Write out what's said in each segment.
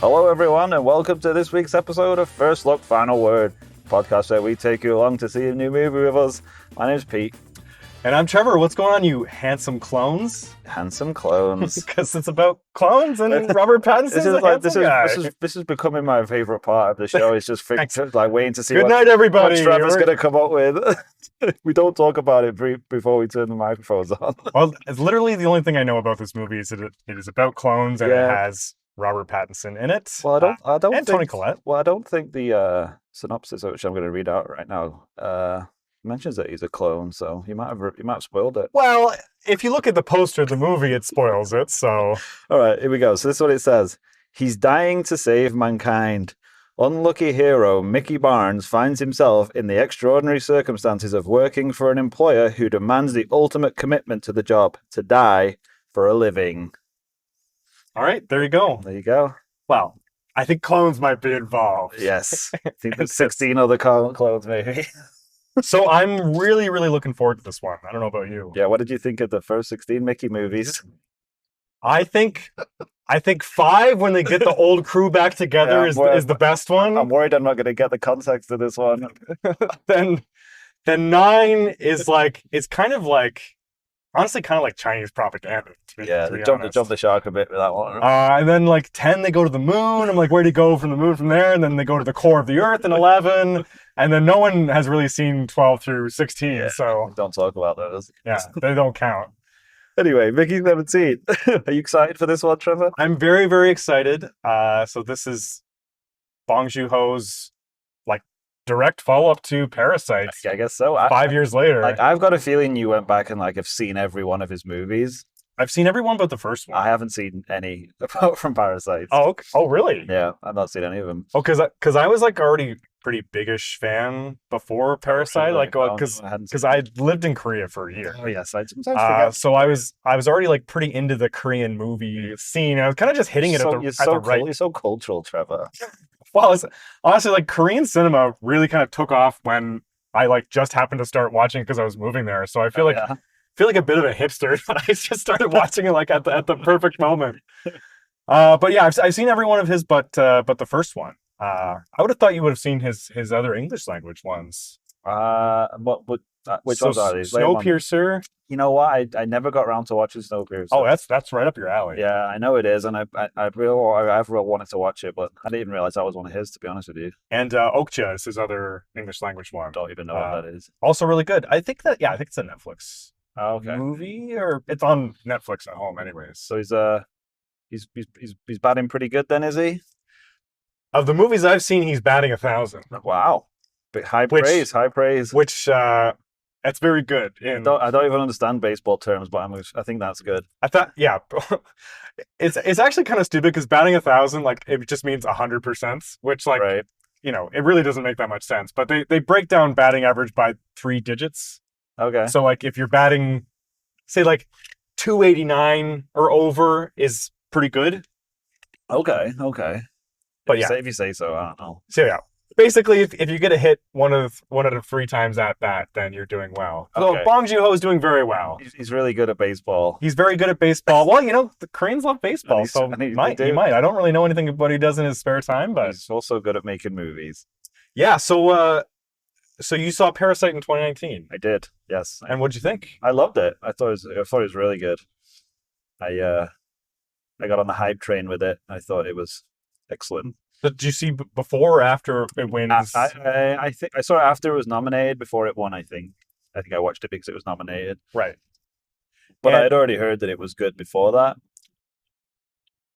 Hello, everyone, and welcome to this week's episode of First Look, Final Word, podcast where we take you along to see a new movie with us. My name's Pete. And I'm Trevor. What's going on, you handsome clones? Handsome clones. Because it's about clones and Robert Pattinson. This is becoming my favorite part of the show. It's just like waiting to see Good night, everybody. what Trevor's going to come up with. We don't talk about it before we turn the microphones on. Well, it's literally the only thing I know about this movie is that it is about clones and it has Robert Pattinson in it. Well, I don't and think, Toni Collette. Well, I don't think the synopsis, which I'm going to read out right now, mentions that he's a clone, so you might have spoiled it. Well, if you look at the poster of the movie, it spoils it. So, all right, here we go. So this is what it says: he's dying to save mankind. Unlucky hero Mickey Barnes finds himself in the extraordinary circumstances of working for an employer who demands the ultimate commitment to the job: to die for a living. All right, there you go. There you go. Well, I think clones might be involved. Yes, I think there's 16 other clones, maybe. So I'm really, really looking forward to this one. I don't know about you. Yeah, what did you think of the first 16 Mickey movies? I think 5, when they get the old crew back together, is the best one. I'm worried I'm not going to get the context of this one. Then 9 is like, it's kind of like, honestly, kind of like Chinese propaganda. They jump the shark a bit with that one. And then like 10, they go to the moon. I'm like, where do you go from the moon from there? And then they go to the core of the Earth in 11. And then no one has really seen 12 through 16. Yeah, so don't talk about those. Yeah, they don't count. Anyway, Mickey 17. Are you excited for this one, Trevor? I'm very, very excited. So this is Bong Joon-ho's like direct follow-up to Parasite. I guess so. 5 years later. Like, I've got a feeling you went back and like have seen every one of his movies. I've seen every one but the first one. I haven't seen any apart from Parasite. Oh, okay. Oh, really? Yeah, I've not seen any of them. Oh, because I was like already pretty biggish fan before Parasite, like because I lived in Korea for a year. Oh yes, I sometimes forget. So I was already like pretty into the Korean movie scene. I was kind of just hitting it at the right. You're so cultural, Trevor. Well, honestly, like Korean cinema really kind of took off when I like just happened to start watching because I was moving there. So I feel like a bit of a hipster, but I just started watching it like at the perfect moment. But yeah, I've seen every one of his, but the first one. I would have thought you would have seen his other English language ones. Which ones are these? Snowpiercer. You know what? I never got around to watching Snowpiercer. Oh, that's right up your alley. Yeah, I know it is, and I've really wanted to watch it, but I didn't even realize that was one of his, to be honest with you. And Okja is his other English language one. Don't even know what that is. Also really good. I think it's a Netflix movie, or it's on Netflix at home, anyways. So he's batting pretty good, then, is he? Of the movies I've seen, he's batting 1,000. Wow. But high praise. Which that's very good. I don't even understand baseball terms, but I think that's good. I thought, yeah, it's actually kind of stupid because batting 1,000, like it just means 100%, which like it really doesn't make that much sense. But they break down batting average by 3 digits. Okay. So like if you're batting, say like 289 or over is pretty good. Okay. But if you say so, I don't know. So yeah, basically, if you get a hit one out of 3 times at bat, then you're doing well. Okay. So Bong Joon-ho is doing very well. He's really good at baseball. He's very good at baseball. Well, the Koreans love baseball, so he might. I don't really know anything about what he does in his spare time, but he's also good at making movies. Yeah. So you saw Parasite in 2019? I did. Yes. And what'd you think? I loved it. I thought it was really good. I got on the hype train with it. I thought it was excellent. Did you see before or after it wins? I think I saw it after it was nominated. Before it won, I think I watched it because it was nominated. Right. But I had already heard that it was good before that.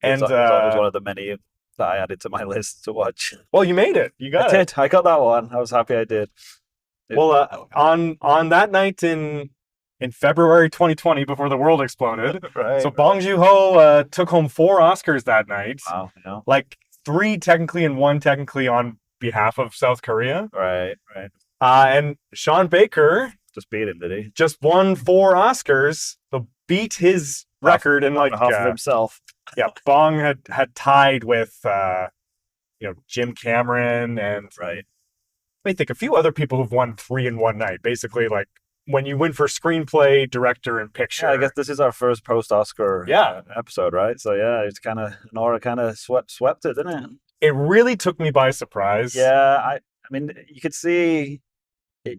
And it was one of the many that I added to my list to watch. Well, you made it. You got it. I got that one. I was happy I did. On that night in February 2020, before the world exploded. Right. So Bong Joon-ho took home 4 Oscars that night. Wow. Yeah. Like 3 technically and 1 technically on behalf of South Korea. Right. And Sean Baker just beat him, did he? Just won 4 Oscars. So beat his record and like half of himself. Yeah, Bong had tied with Jim Cameron and right. I think a few other people who've won 3 in one night. Basically, like when you win for screenplay, director, and picture. Yeah, I guess this is our first post-Oscar Yeah. episode, right? So yeah, it's kind of Nora kind of swept it, didn't it? It really took me by surprise. Yeah, I mean, you could see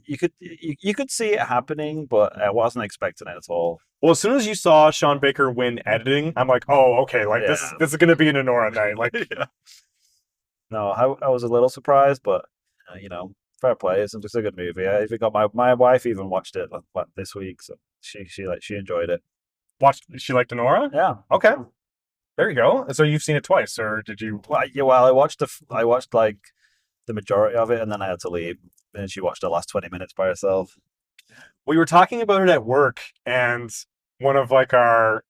you could see it happening, but I wasn't expecting it at all. Well, as soon as you saw Sean Baker win editing, I'm like, oh, okay, like this is gonna be an Anora night. Like, Yeah. No, I was a little surprised, but you know, fair play. It's a good movie. I even got my wife even watched it this week, so she enjoyed it. She liked Anora? Yeah. Okay. There you go. So you've seen it twice, or did you? Well, I watched like the majority of it, and then I had to leave. And she watched the last 20 minutes by herself. We were talking about it at work, and one of like our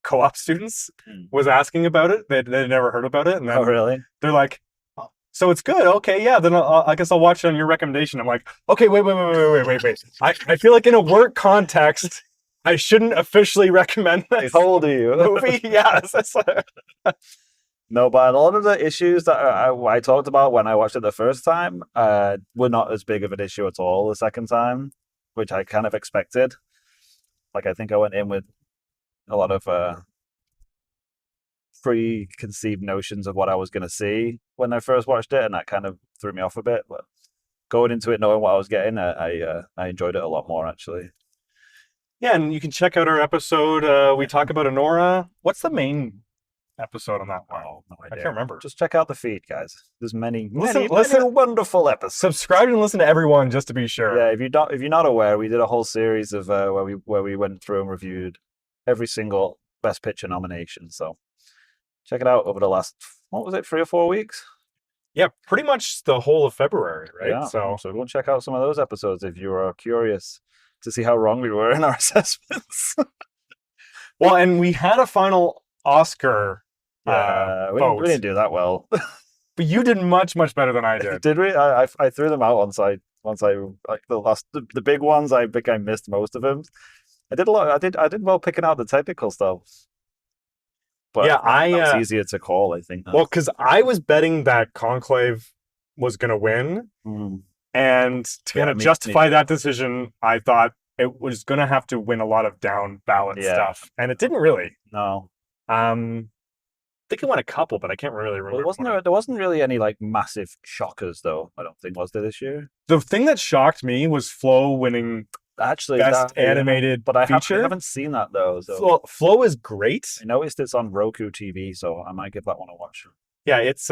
co-op students was asking about it. They'd never heard about it, and then oh, really? They're like, so it's good. Okay, yeah. Then I guess I'll watch it on your recommendation. I'm like, okay, wait. I feel like in a work context, I shouldn't officially recommend this. How old are you? Movie. Yes. No, but a lot of the issues that I talked about when I watched it the first time were not as big of an issue at all the second time, which I kind of expected. Like, I think I went in with a lot of preconceived notions of what I was going to see when I first watched it, and that kind of threw me off a bit. But going into it knowing what I was getting, I enjoyed it a lot more, actually. Yeah, and you can check out our episode. We talk about Anora. What's the main episode on that one? Oh, no idea. I can't remember. Just check out the feed, guys. There's many listen, wonderful episodes. Subscribe and listen to everyone just to be sure. Yeah, if you're not aware, we did a whole series of where we went through and reviewed every single Best Picture nomination. So check it out over the last, what was it, 3 or 4 weeks? Yeah, pretty much the whole of February, right? Yeah, so go check out some of those episodes if you are curious to see how wrong we were in our assessments. Well, and we had a final Oscar. We didn't do that well. But you did much better than I did. Did we? I threw them out once I like the big ones. I think I missed most of them. I did a lot. I did well picking out the technical stuff. But yeah, it's easier to call, I think. Well, because I was betting that Conclave was going to win, and to kind of justify that decision, I thought it was going to have to win a lot of down ballot stuff, and it didn't really. No. I think it won a couple, but I can't really remember. Well, there wasn't really any like massive shockers, though. I don't think, was there this year? The thing that shocked me was Flo winning best animated but I feature. haven't seen that though. So Flo is great. I noticed it's on Roku TV, so I might give that one a watch. Yeah, it's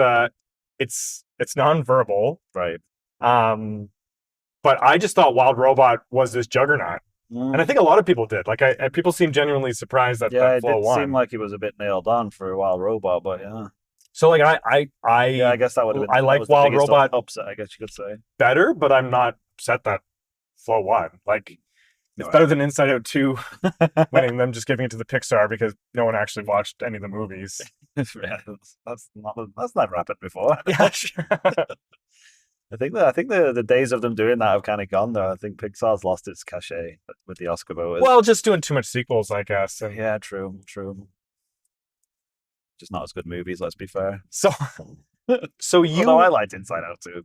non-verbal, right? But I just thought Wild Robot was this juggernaut. And I think a lot of people did. Like, people seem genuinely surprised that that Flo won. It seemed like it was a bit nailed on for a Wild Robot, but yeah. So, like, I guess that would have been. I like Wild Robot upset, I guess you could say. Better, but I'm not upset that Flo won. Like, it's better than Inside Out 2 winning, them just giving it to the Pixar because no one actually watched any of the movies. Yeah, that's never happened before. Yeah, sure. I think the days of them doing that have kind of gone though. I think Pixar's lost its cachet with the Oscar voters. Well, just doing too much sequels, I guess. And... yeah, true. Just not as good movies, let's be fair. So you. No, I liked Inside Out too.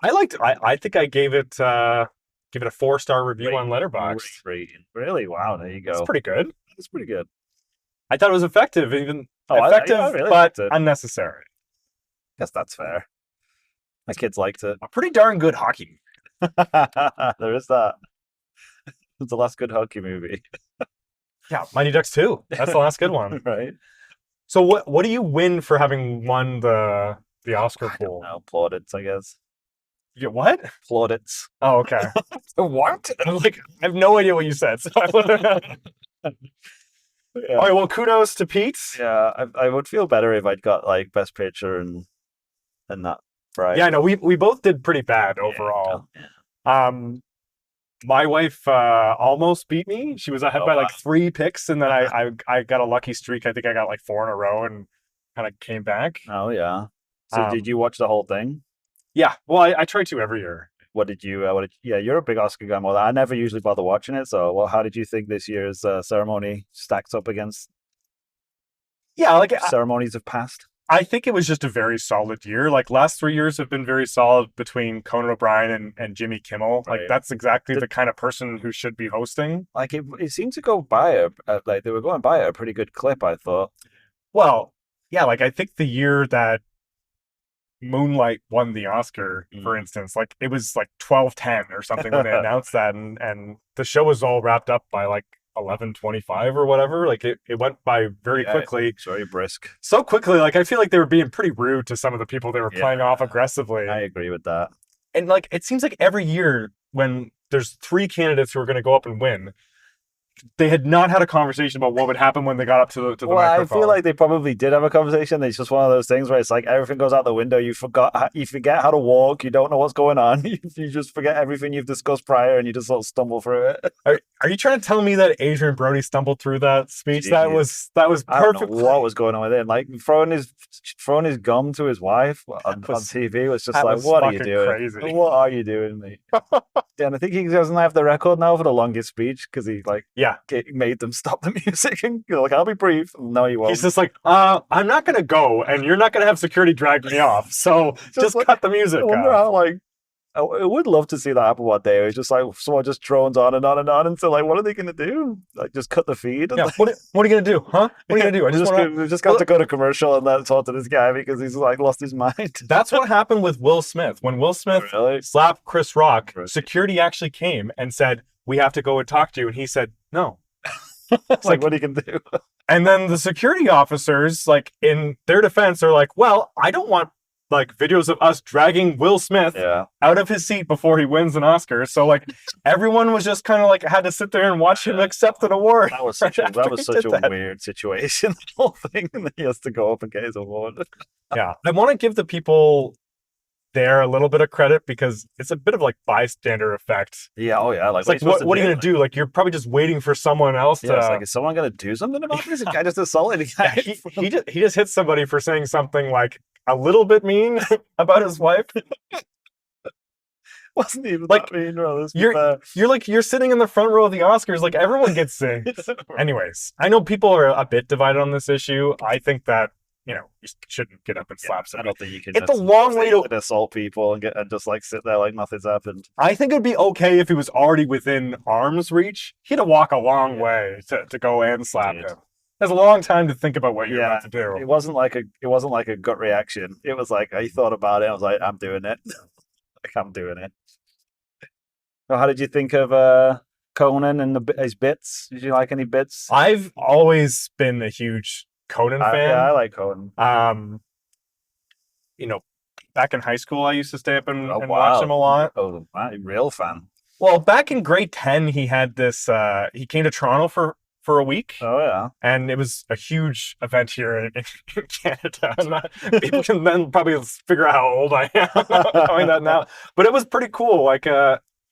I think I gave it a 4-star review on Letterboxd. Really? Wow, there you go. It's pretty good. It's pretty good. I thought it was effective, I really but unnecessary. Guess that's fair. My kids liked it. A pretty darn good hockey. There is that. It's the last good hockey movie. Yeah, Mighty Ducks 2. That's the last good one. Right. So what do you win for having won the Oscar pool? Plaudits, I guess. You get what? Plaudits. Oh, okay. What? I'm like, I have no idea what you said. So yeah. All right, well, kudos to Pete. Yeah, I would feel better if I'd got like Best Picture and that. Right. Yeah, no, we both did pretty bad overall. Yeah. My wife almost beat me. She was ahead by like 3 picks, and then I got a lucky streak. I think I got like 4 in a row and kind of came back. Oh yeah. So did you watch the whole thing? Yeah. Well, I try to every year. Yeah, you're a big Oscar guy. Well, I never usually bother watching it. So, how did you think this year's ceremony stacks up against? Yeah, like ceremonies of past. I think it was just a very solid year. Like last 3 years have been very solid between Conan O'Brien and Jimmy Kimmel. Like Right. that's exactly the kind of person who should be hosting. Like it seemed to go by like they were going by at a pretty good clip, I thought. Well, yeah, like I think the year that Moonlight won the Oscar, for instance, like it was like 12:10 or something when they announced that, and the show was all wrapped up by like 11:25 or whatever. Like it went by very quickly. It's very brisk. So quickly, like I feel like they were being pretty rude to some of the people they were playing off aggressively. I agree with that. And like it seems like every year when there's 3 candidates who are going to go up and win, they had not had a conversation about what would happen when they got up to the Well, microphone. I feel like they probably did have a conversation. It's just one of those things where it's like everything goes out the window. You forget how to walk. You don't know what's going on. You just forget everything you've discussed prior, and you just sort of stumble through it. Are you trying to tell me that Adrian Brody stumbled through that speech? Jeez. That was I don't perfect. know what was going on with him. Like throwing his gum to his wife on TV was just like, what are you doing? Crazy. What are you doing, mate? And I think he doesn't have the record now for the longest speech because he made them stop the music and you're like, I'll be brief. No, you won't. He's just like, I'm not gonna go, and you're not gonna have security drag me off. So just like, cut the music. I wonder how I would love to see that happen one day. It's just like someone just drones on and on and on until like, what are they going to do? Like just cut the feed? Yeah. What are you going to do? Huh? What are you going to do? We just got to go to commercial and then talk to this guy because he's like lost his mind. That's what happened with Will Smith. When Will Smith slapped Chris Rock, security actually came and said, we have to go and talk to you. And he said, no. It's like, what are you going to do? And then the security officers, like in their defense, are like, well, I don't want like videos of us dragging Will Smith out of his seat before he wins an Oscar. So like everyone was just kind of like had to sit there and watch him accept an award. That was such a weird situation, the whole thing. And then he has to go up and get his award. Yeah. I want to give the people there a little bit of credit because it's a bit of like bystander effect. Yeah, oh yeah. Like, it's like what are you gonna do? Like you're probably just waiting for someone else to. It's like, is someone gonna do something about this? The guy just assaulted a guy. He just hit somebody for saying something like a little bit mean about his wife. Wasn't even like that mean, bro. You're sitting in the front row of the Oscars, like everyone gets zinged. Anyways, I know people are a bit divided on this issue. I think that you shouldn't get up and slap somebody. I don't think you can. It's a long way to assault people and just like sit there like nothing's happened. I think it'd be okay if he was already within arm's reach. He had to walk a long way to go and slap him. There's a long time to think about what you're about to do. It wasn't like a gut reaction. It was like I thought about it. I was like, I'm doing it. Like I'm doing it. So how did you think of Conan and his bits? Did you like any bits? I've always been a huge Conan fan. Yeah, I like Conan. Back in high school, I used to stay up and watch him a lot. Oh, wow, real fan. Well, back in grade 10, he had this. He came to Toronto for a week. Oh yeah, and it was a huge event here in Canada. People can then probably figure out how old I am knowing that now. But it was pretty cool. Like,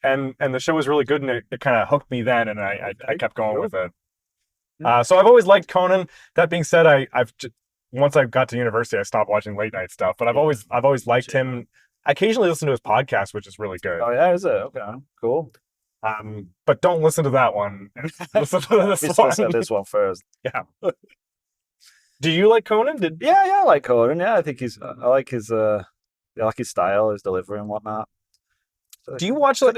and the show was really good, and it kind of hooked me then, and I kept going with it. So I've always liked Conan. That being said, once I got to university, I stopped watching late night stuff. But I've always liked him. I occasionally listen to his podcast, which is really good. Oh yeah, is it? Okay, cool. But don't listen to that one. Listen to this one. Listen to this one first. Yeah. Do you like Conan? Yeah, I like Conan. Yeah, I think I like his style, his delivery, and whatnot. So do you watch I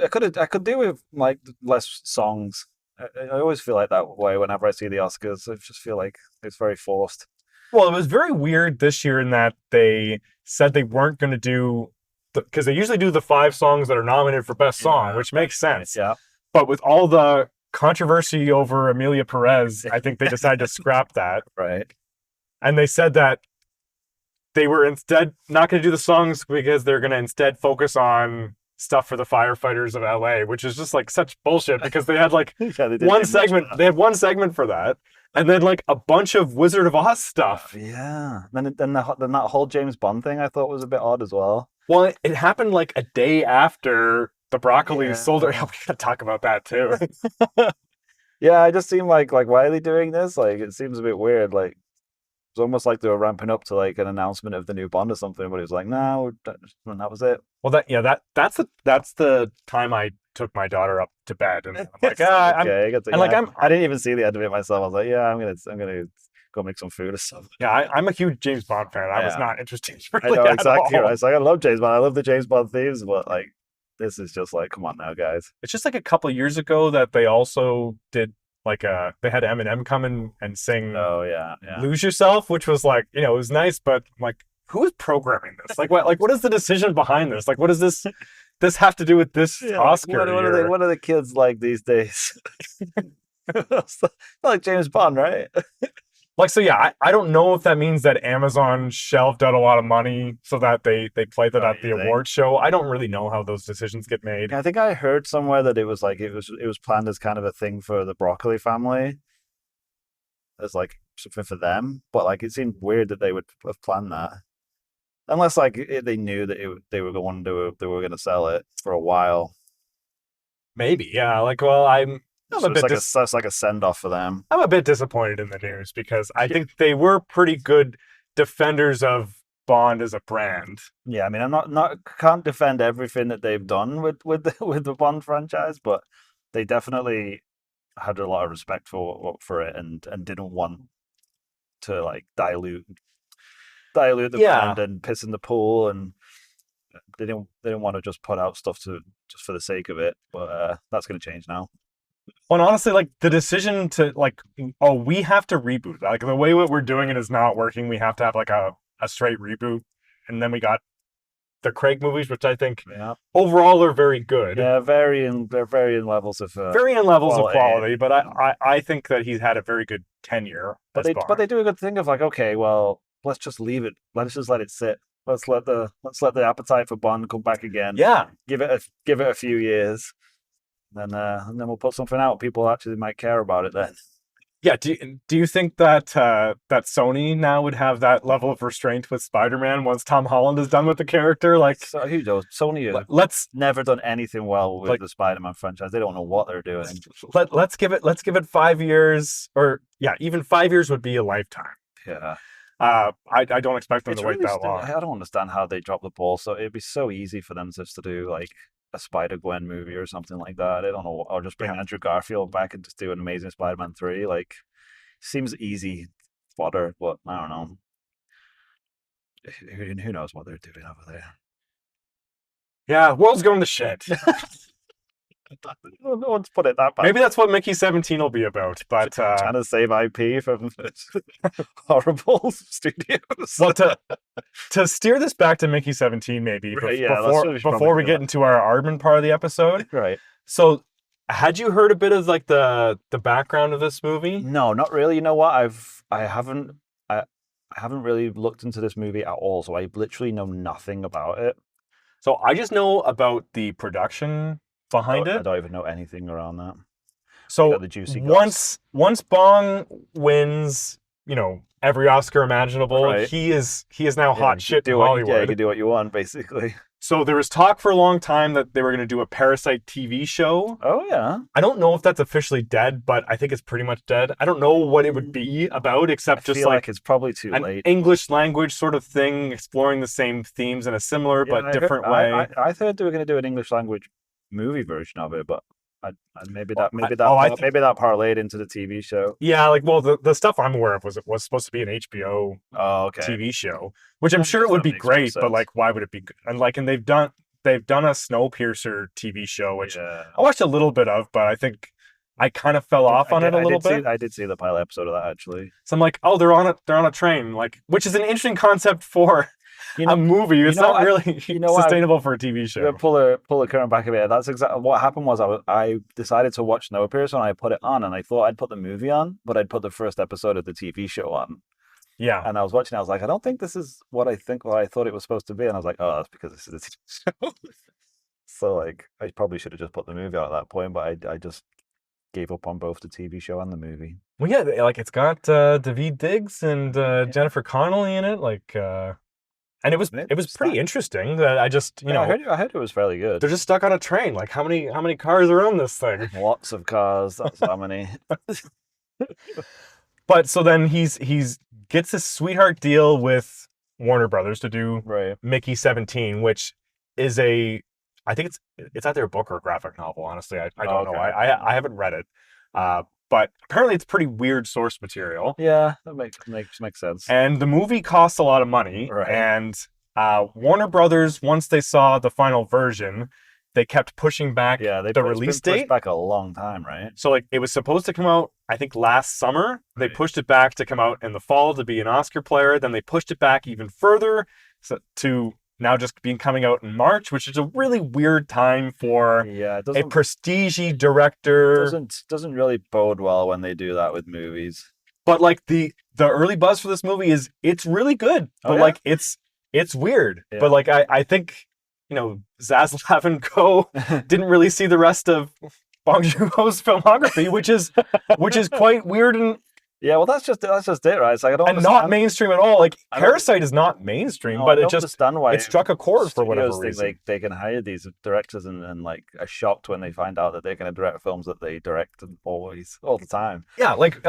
could do with like less songs. I always feel like that way whenever I see the Oscars. I just feel like it's very forced. Well, it was very weird this year in that they said they weren't going to do, because they usually do the 5 songs that are nominated for Best Song, which makes sense. Yeah. But with all the controversy over Amelia Perez, I think they decided to scrap that. Right. And they said that they were instead not going to do the songs because they're going to instead focus on stuff for the firefighters of LA, which is just like such bullshit because they had like one segment. They had one segment for that. And then like a bunch of Wizard of Oz stuff. Yeah. Then that whole James Bond thing I thought was a bit odd as well. Well, it happened like a day after the broccoli sold it. We gotta talk about that too. Yeah, it just seemed like why are they doing this? Like it seems a bit weird. Like it's almost like they were ramping up to like an announcement of the new Bond or something, but it was like, no, that was it. Well, that's the time I took my daughter up to bed, and I'm like, I didn't even see the end of it myself. I was like, yeah, I'm gonna go make some food or something. Yeah, I'm a huge James Bond fan. I was not interested really I know at exactly all. right. It's like I love James Bond. I love the James Bond themes, but like this is just like, come on now, guys. It's just like a couple of years ago that they also did like they had Eminem come in and sing Oh yeah. "Lose Yourself," which was like, it was nice, but like, who is programming this? Like what is the decision behind this? Like, what does this have to do with this Oscar? What are the kids like these days? It's not like James Bond, right? Like, so yeah, I don't know if that means that Amazon shelved out a lot of money so that they played that at the award show. I don't really know how those decisions get made. Yeah, I think I heard somewhere that it was planned as kind of a thing for the Broccoli family, as like something for them. But like it seemed weird that they would have planned that, unless like they knew that they were going to sell it for a while. Maybe, yeah. Like, well, It's like a send off for them. I'm a bit disappointed in the news because I think they were pretty good defenders of Bond as a brand. Yeah, I mean, I'm not can't defend everything that they've done with the Bond franchise, but they definitely had a lot of respect for it and didn't want to like dilute the brand and piss in the pool, and they didn't want to just put out stuff just for the sake of it. But that's going to change now. Well, and honestly, like the decision to like, oh, we have to reboot. Like the way what we're doing it is not working. We have to have like a straight reboot. And then we got the Craig movies, which I think overall are very good. Yeah, they're varying levels of quality. But I think that he's had a very good tenure. But they do a good thing of like, okay, well, let's just leave it. Let's just let it sit. Let's let the appetite for Bond come back again. Yeah, give it a few years. And then we'll put something out. People actually might care about it then. Yeah. Do you think that that Sony now would have that level of restraint with Spider-Man once Tom Holland is done with the character? Like, so, who knows? Sony has never done anything well with the Spider-Man franchise. They don't know what they're doing. Let's give it 5 years, or even 5 years would be a lifetime. Yeah. I don't expect them to wait that long. I don't understand how they drop the ball. So it'd be so easy for them just to do like a Spider-Gwen movie or something like that. I don't know. Or just bring Andrew Garfield back and just do an Amazing Spider-Man 3. Like, seems easy fodder, but I don't know. Who knows what they're doing over there? Yeah, world's going to shit. No one's put it that bad. Maybe that's what Mickey 17 will be about. But trying to save IP from horrible studios. Well, to steer this back to Mickey 17, maybe before we get into our Aardman part of the episode. Right. So, had you heard a bit of like the background of this movie? No, not really. You know what? I haven't really looked into this movie at all, so I literally know nothing about it. So I just know about the production behind it. I don't even know anything around that. So once Bong wins, every Oscar imaginable, right. he is now hot shit in Hollywood. Yeah, you can do what you want, basically. So there was talk for a long time that they were going to do a Parasite TV show. Oh, yeah. I don't know if that's officially dead, but I think it's pretty much dead. I don't know what it would be about, except just like it's probably too late. English language sort of thing, exploring the same themes in a similar but different way. I thought they were going to do an English language movie version of it, but maybe that parlayed into the TV show. Yeah, like, well, the stuff I'm aware of was supposed to be an HBO TV show, which I'm sure it would be great, but like, why would it be good? And they've done a Snowpiercer TV show, which I watched a little bit of, but I think I kind of fell off on it a little bit. I did see the pilot episode of that, actually. So I'm like, oh, they're on a train, like, which is an interesting concept for a movie. It's not really sustainable for a TV show. Pull the curtain back a bit. That's exactly what happened. I decided to watch Snowpiercer and I put it on, and I thought I'd put the movie on, but I'd put the first episode of the TV show on. Yeah. And I was watching. I was like, I don't think this is what I thought it was supposed to be. And I was like, oh, that's because this is a TV show. So like, I probably should have just put the movie on at that point, but I just gave up on both the TV show and the movie. Well, yeah, like it's got Daveed Diggs and Jennifer Connelly in it, like. And it was pretty interesting. That I just I heard it was fairly good. They're just stuck on a train. Like how many cars are on this thing? Lots of cars. That's how many. But so then he's gets this sweetheart deal with Warner Brothers to do Mickey 17, which is I think it's either a book or a graphic novel. Honestly, I don't know. I haven't read it. but apparently it's pretty weird source material. Yeah, that makes sense. And the movie costs a lot of money. Right. And Warner Brothers, once they saw the final version, they kept pushing back the release date. Pushed back a long time, right? So like it was supposed to come out, I think, last summer. They pushed it back to come out in the fall to be an Oscar player. Then they pushed it back even further to now just coming out in March, which is a really weird time for a prestige director. Doesn't really bode well when they do that with movies. But like the early buzz for this movie is it's really good, but like it's weird. Yeah. But like I think Zaslav and Co. didn't really see the rest of Bong Joon-ho's filmography, which is quite weird and. Yeah, well, that's just it, right? It's like I don't understand. Not mainstream at all. Like Parasite is not mainstream, but it just it struck a chord for whatever reason. Like they can hire these directors and like are shocked when they find out that they're going to direct films that they direct all the time. Yeah, like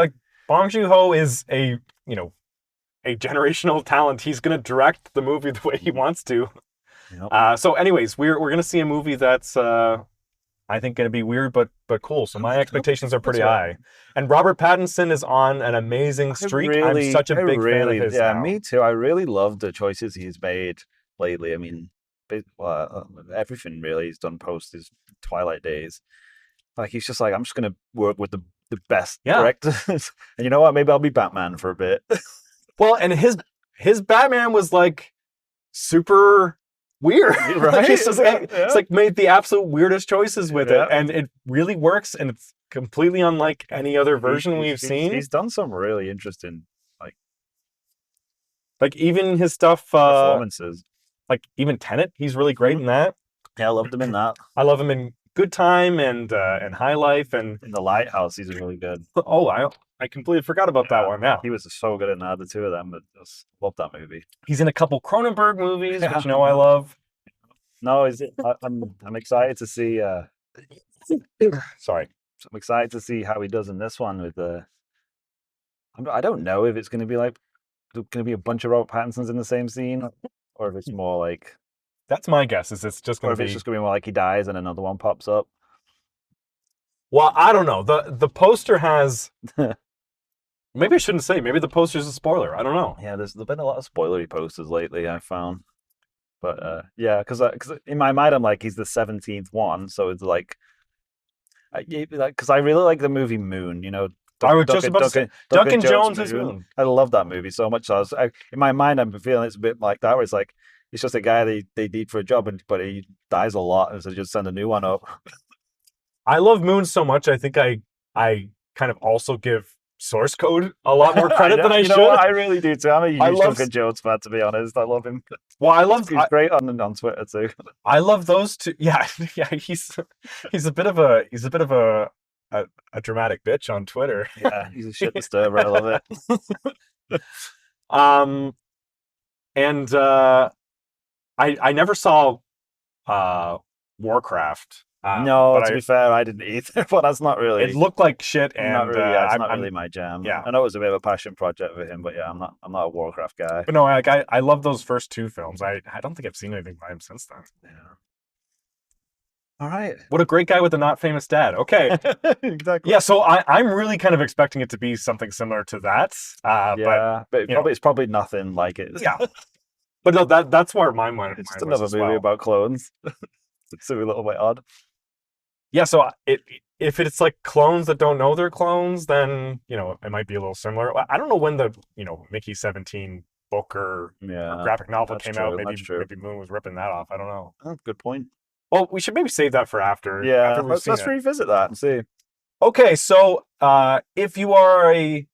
Bong Joon-ho is a generational talent. He's going to direct the movie the way he wants to. Yep. So, anyways, we're going to see a movie that's. I think going to be weird, but cool. So my expectations are pretty high. And Robert Pattinson is on an amazing streak. I'm such a big fan of his. Yeah, now. Me too. I really love the choices he's made lately. I mean, everything really he's done post his Twilight days. Like he's just like, I'm just going to work with the best directors. And you know what? Maybe I'll be Batman for a bit. Well, and his Batman was like super weird, right? It's like made the absolute weirdest choices with it, and it really works, and it's completely unlike any other version we've seen. He's done some really interesting, like even his stuff, performances. Like even Tenet, he's really great in that. Yeah, I loved him in that. I love him in Good Time and High Life, and in The Lighthouse, he's really good. Oh, I completely forgot about that one. Yeah, he was so good in that. The two of them, but just love that movie. He's in a couple Cronenberg movies, which I love. No, I'm excited to see. Sorry, I'm excited to see how he does in this one with the. I don't know if it's going to be like going to be a bunch of Robert Pattinsons in the same scene, or if it's more like. That's my guess. Is it's just going to be? It's just going to be more like he dies and another one pops up. Well, I don't know. The poster has. Maybe I shouldn't say. Maybe the poster's a spoiler. I don't know. Yeah, there's been a lot of spoilery posters lately, I found. But yeah, because in my mind, I'm like, he's the 17th one. So it's like, because I really like the movie Moon, I was just about to say, Duncan Jones' Moon. I love that movie so much. So in my mind, I'm feeling it's a bit like that, where it's like, it's just a guy they need for a job, but he dies a lot, and so just send a new one up. I love Moon so much. I think I kind of also give source code a lot more credit than I should. I really do too. I'm a huge Duncan Jones fan, to be honest. I love him. Well, he's great on Twitter too. I love those two. Yeah. He's a bit of a dramatic bitch on Twitter. Yeah, he's a shit disturber. I love it. And I never saw Warcraft. No, to be fair, I didn't either. But that's not really. It looked like shit, and it's not really my jam. Yeah, I know it was a bit of a passion project for him, but yeah, I'm not a Warcraft guy. But no, I love those first two films. I don't think I've seen anything by him since then. Yeah. All right. What a great guy with a not famous dad. Okay. Exactly. Yeah, so I'm really kind of expecting it to be something similar to that. But it's probably nothing like it. Yeah. But no, that's where my mind. It's just another movie about clones. It's a little bit odd. Yeah, so if it's like clones that don't know they're clones, then it might be a little similar. I don't know when the Mickey 17 book or graphic novel came out. Maybe Moon was ripping that off. I don't know. Oh, good point. Well, we should maybe save that for after. Yeah, after let's revisit that and see. Okay, so if you are a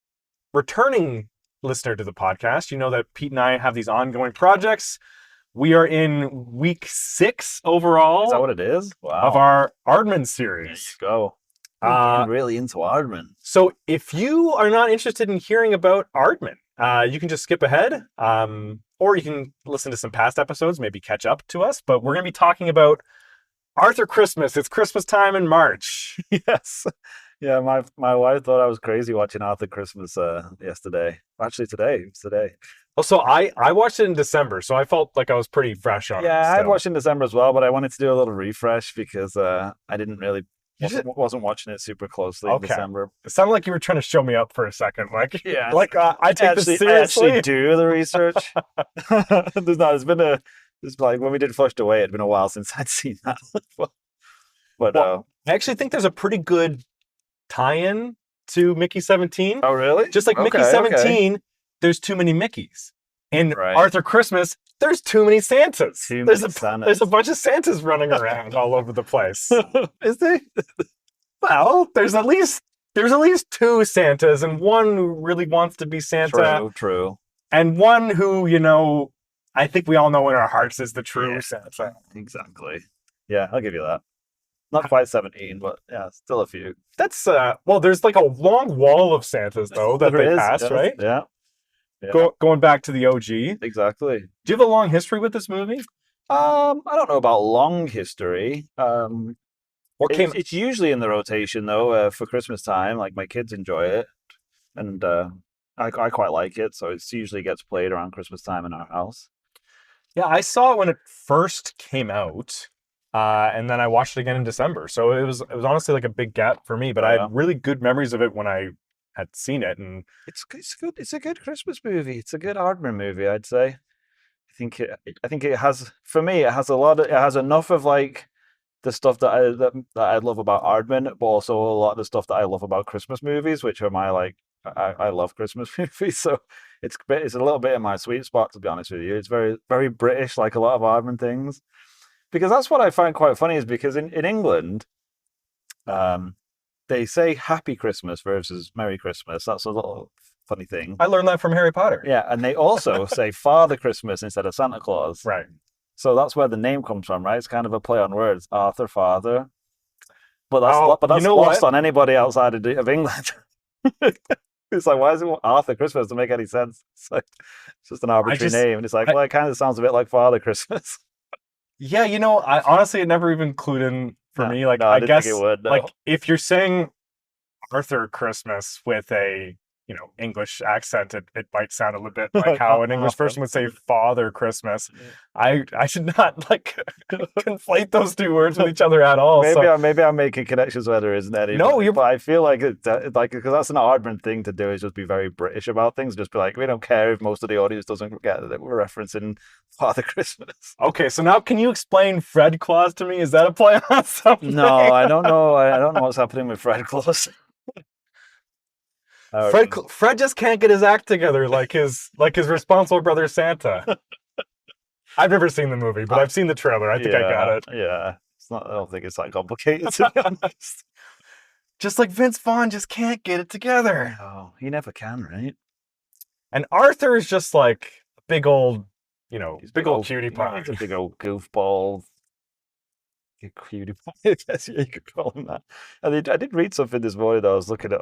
returning listener to the podcast, you know that Pete and I have these ongoing projects. We are in week 6 overall. Is that what it is? Wow. Of our Aardman series. There you go. I'm really into Aardman. So if you are not interested in hearing about Aardman, you can just skip ahead, or you can listen to some past episodes, maybe catch up to us. But we're going to be talking about Arthur Christmas. It's Christmas time in March. Yes. Yeah, my wife thought I was crazy watching Arthur Christmas yesterday. Actually, today. It was today. Oh, so I watched it in December, so I felt like I was pretty fresh on it. Yeah, I watched it in December as well, but I wanted to do a little refresh because I didn't really Wasn't watching it super closely in December. It sounded like you were trying to show me up for a second. Like, Yeah, I take this seriously. I actually do the research. There's like when we did Flushed Away, it'd been a while since I'd seen that. But I actually think there's a pretty good tie-in to Mickey 17. Oh, really? Just like Mickey 17, there's too many Mickeys. In Arthur Christmas, there's too many Santas. There's a bunch of Santas running around all over the place. Is there? Well, there's at least two Santas, and one who really wants to be Santa. True. And one who, I think we all know in our hearts is the true Santa. Exactly. Yeah, I'll give you that. Not quite 17, but yeah, still a few. That's there's like a long wall of Santas though that they pass, right? Yeah. Going back to the OG. Exactly. Do you have a long history with this movie? I don't know about long history. It's usually in the rotation though for Christmas time. Like my kids enjoy it, and I quite like it. So it usually gets played around Christmas time in our house. Yeah, I saw it when it first came out, and then I watched it again in December. So it was honestly like a big gap for me. But I had really good memories of it when I had seen it, and it's good. It's a good Christmas movie. It's a good Aardman movie, I'd say. I think it has, for me, it has enough of like the stuff that I love about Aardman, but also a lot of the stuff that I love about Christmas movies, which are my like I love Christmas movies. So it's a little bit in my sweet spot, to be honest with you. It's very very British, like a lot of Aardman things, because that's what I find quite funny is because in England, they say Happy Christmas versus Merry Christmas. That's a little funny thing. I learned that from Harry Potter. Yeah, and they also say Father Christmas instead of Santa Claus. Right. So that's where the name comes from, right? It's kind of a play on words, Arthur, Father. But that's lost on anybody outside of England. It's like, why is it Arthur Christmas? Doesn't make any sense. It's just an arbitrary name. And it's like, well, it kind of sounds a bit like Father Christmas. Yeah, I honestly, it never even clued in for me. Like, I guess, think it would, no. Like, if you're saying Arthur Christmas with a English accent, it might sound a little bit like how an English person would say Father Christmas. I should not like conflate those two words with each other at all. Maybe I'm making connections where there isn't any. No, but I feel like it's like, because that's an Aardman thing to do, is just be very British about things. Just be like, we don't care if most of the audience doesn't get that we're referencing Father Christmas. Okay, so now can you explain Fred Claus to me? Is that a play on something? No, I don't know. I don't know what's happening with Fred Claus. Fred just can't get his act together like his responsible brother Santa. I've never seen the movie, but I've seen the trailer. I think I got it. Yeah, I don't think it's that complicated, to be honest. Just like Vince Vaughn just can't get it together. Oh, he never can, right? And Arthur is just like a big old, he's big old cutie pie. He's a big old goofball. Cutie pie, I guess you could call him that. And I did read something this morning that I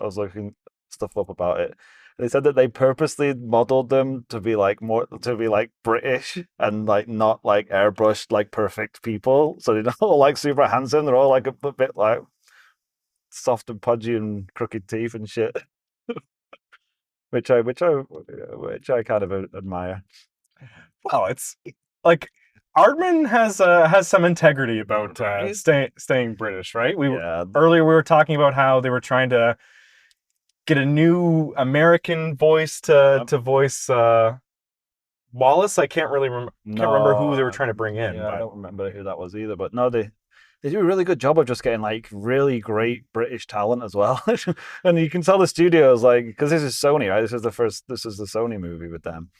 was looking stuff up about it. They said that they purposely modeled them to be like British and like not like airbrushed like perfect people. So they're not all like super handsome. They're all like a bit like soft and pudgy and crooked teeth and shit. which I kind of admire. Well, it's like Aardman has some integrity about staying British, right? Earlier we were talking about how they were trying to get a new American voice to voice Wallace. I can't really remember who they were trying to bring in. Yeah, I don't remember who that was either. But no, they do a really good job of just getting like really great British talent as well. And you can tell the studios, like, because this is Sony, right? This is the Sony movie with them.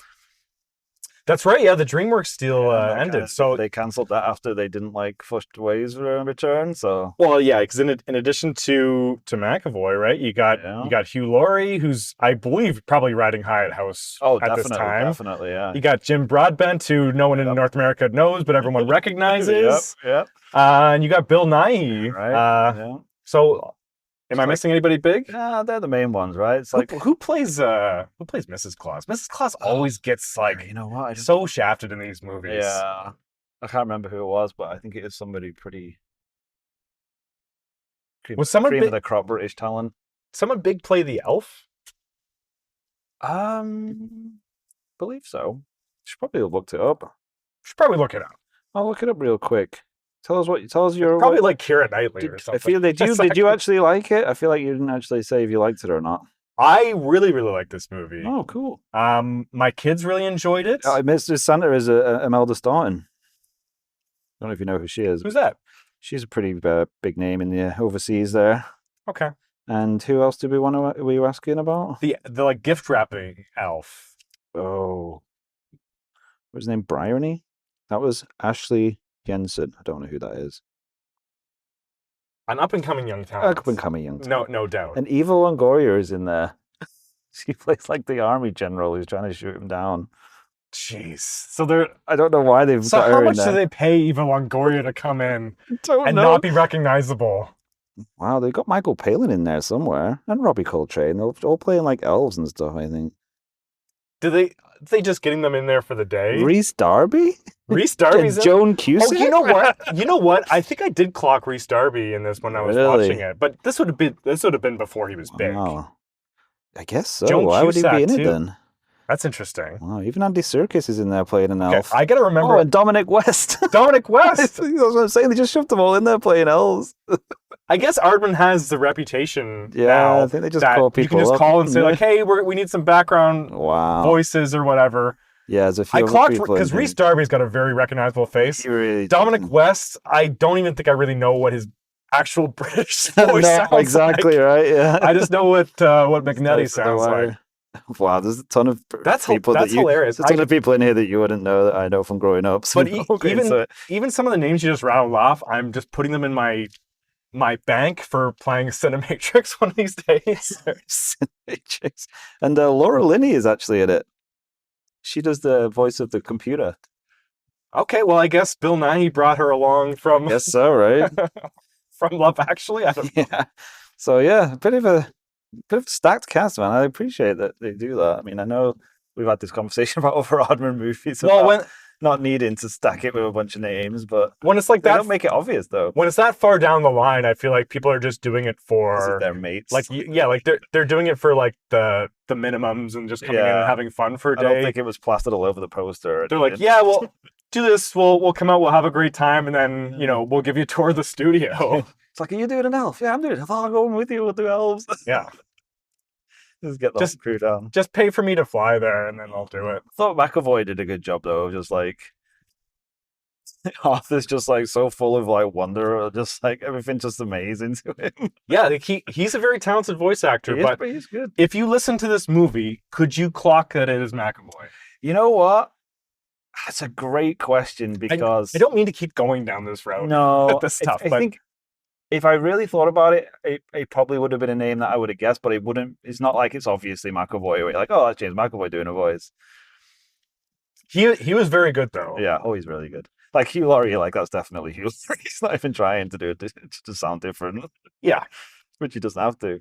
That's right. Yeah, the DreamWorks deal ended. So they cancelled that after they didn't like Flushed Away's return. So yeah, because in addition to McAvoy, right? You got Hugh Laurie, who's I believe probably riding high at House at this time. Definitely, yeah. You got Jim Broadbent, who no one in North America knows, but everyone recognizes. Yep. And you got Bill Nighy. Right. So. Am I missing anybody big? Yeah, they're the main ones, right? It's like who plays Mrs. Claus? Mrs. Claus always gets like so shafted in these movies. Yeah, I can't remember who it was, but I think it is somebody pretty. Was someone cream of the crop British talent? Someone big play the elf? Believe so. Should probably have looked it up. Should probably look it up. I'll look it up real quick. Tell us your Probably like Keira Knightley or something. I feel did you actually like it? I feel like you didn't actually say if you liked it or not. I really, really like this movie. Oh, cool. My kids really enjoyed it. Mr. Santa is Imelda Staunton. I don't know if you know who she is. Who's that? She's a pretty big name in the overseas there. Okay. And who else were you asking about? The like gift wrapping elf. Oh, what was his name? Bryony? That was Ashley Jensen. I don't know who that is. An up and coming young talent. Up and coming young talent. No doubt. And Eva Longoria is in there. She plays like the army general who's trying to shoot him down. Jeez. So I don't know why they've got her in there. So how much do they pay Eva Longoria to come in and not be recognizable? Wow, they've got Michael Palin in there somewhere. And Robbie Coltrane. They're all playing like elves and stuff, I think. Are they just getting them in there for the day? Reese Darby? Reese Darby's Joan Cusack? Oh, you know what? You know what? I think I did clock Reese Darby in this when I was watching it. But this would have been before he was big. Oh, I guess so. Joan Why would he be in Cusack, it then? That's interesting. Wow, even Andy Serkis is in there playing an elf. I gotta remember. Oh, and Dominic West. Dominic West! That's what I'm saying. They just shoved them all in there playing elves. I guess Aardman has the reputation Yeah, now I think they just call people you can just up. call and say like, hey, we need some background voices or whatever. Yeah, there's a few I other clocked people because Reese Darby's got a very recognizable face. He really Dominic West, I don't even think I really know what his actual British voice sounds exactly like. Right. Yeah, I just know what McNetty sounds like. Wow, there's a ton of people that's hilarious. There's a ton of people in here that you wouldn't know that I know from growing up. So but even some of the names you just rattled off, I'm just putting them in my bank for playing Cinematrix one of these days. Cinematrix. And Laura Linney is actually in it. She does the voice of the computer. Okay, well, I guess Bill Nighy brought her along from... Guess so, right? from Love Actually? I don't know. Yeah. So, yeah, a bit of a stacked cast, man. I appreciate that they do that. I mean, I know we've had this conversation about other Aardman movies. Not needing to stack it with a bunch of names, but when it's like they that, don't make it obvious though. When it's that far down the line, I feel like people are just doing it for their mates. Like like they're doing it for like the minimums and just coming in and having fun for a day. I don't think it was plastered all over the poster. They're like, yeah, well, do this. We'll come out. We'll have a great time, and then we'll give you a tour of the studio. It's like, are you doing an elf? Yeah, I'm doing it. I'll go with you. We'll do elves. Yeah. Just get the crew down. Just pay for me to fly there, and then I'll do it. I thought McAvoy did a good job, though. Just like Arthur's just like so full of like wonder, just like everything's just amazing to him. Yeah, like he's a very talented voice actor, but he's good. If you listen to this movie, could you clock that it is McAvoy? You know what? That's a great question because I don't mean to keep going down this road. No, this stuff. I think if I really thought about it, it probably would have been a name that I would have guessed, but it wouldn't. It's not like it's obviously McAvoy. Where you're like, oh, that's James McAvoy doing a voice. He was very good though. Yeah, he's really good. Like Hugh Laurie, like that's definitely Hugh Laurie. He's not even trying to do it to sound different. Yeah, which he doesn't have to.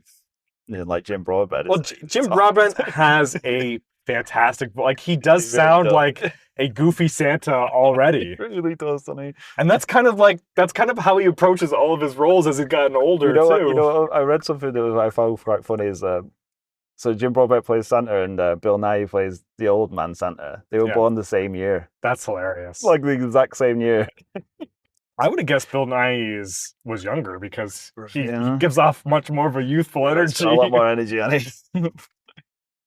Like Jim Broadbent. Well, Jim Broadbent has a fantastic, like he does sound like a goofy Santa already. He really does, doesn't he? And that's kind of how he approaches all of his roles as he's gotten older too. I read something that I found quite funny is so Jim Broadbent plays Santa and Bill Nighy plays the old man Santa. They were born the same year. That's hilarious. Like the exact same year. I would have guessed Bill Nighy was younger because he gives off much more of a youthful energy. A lot more energy on it.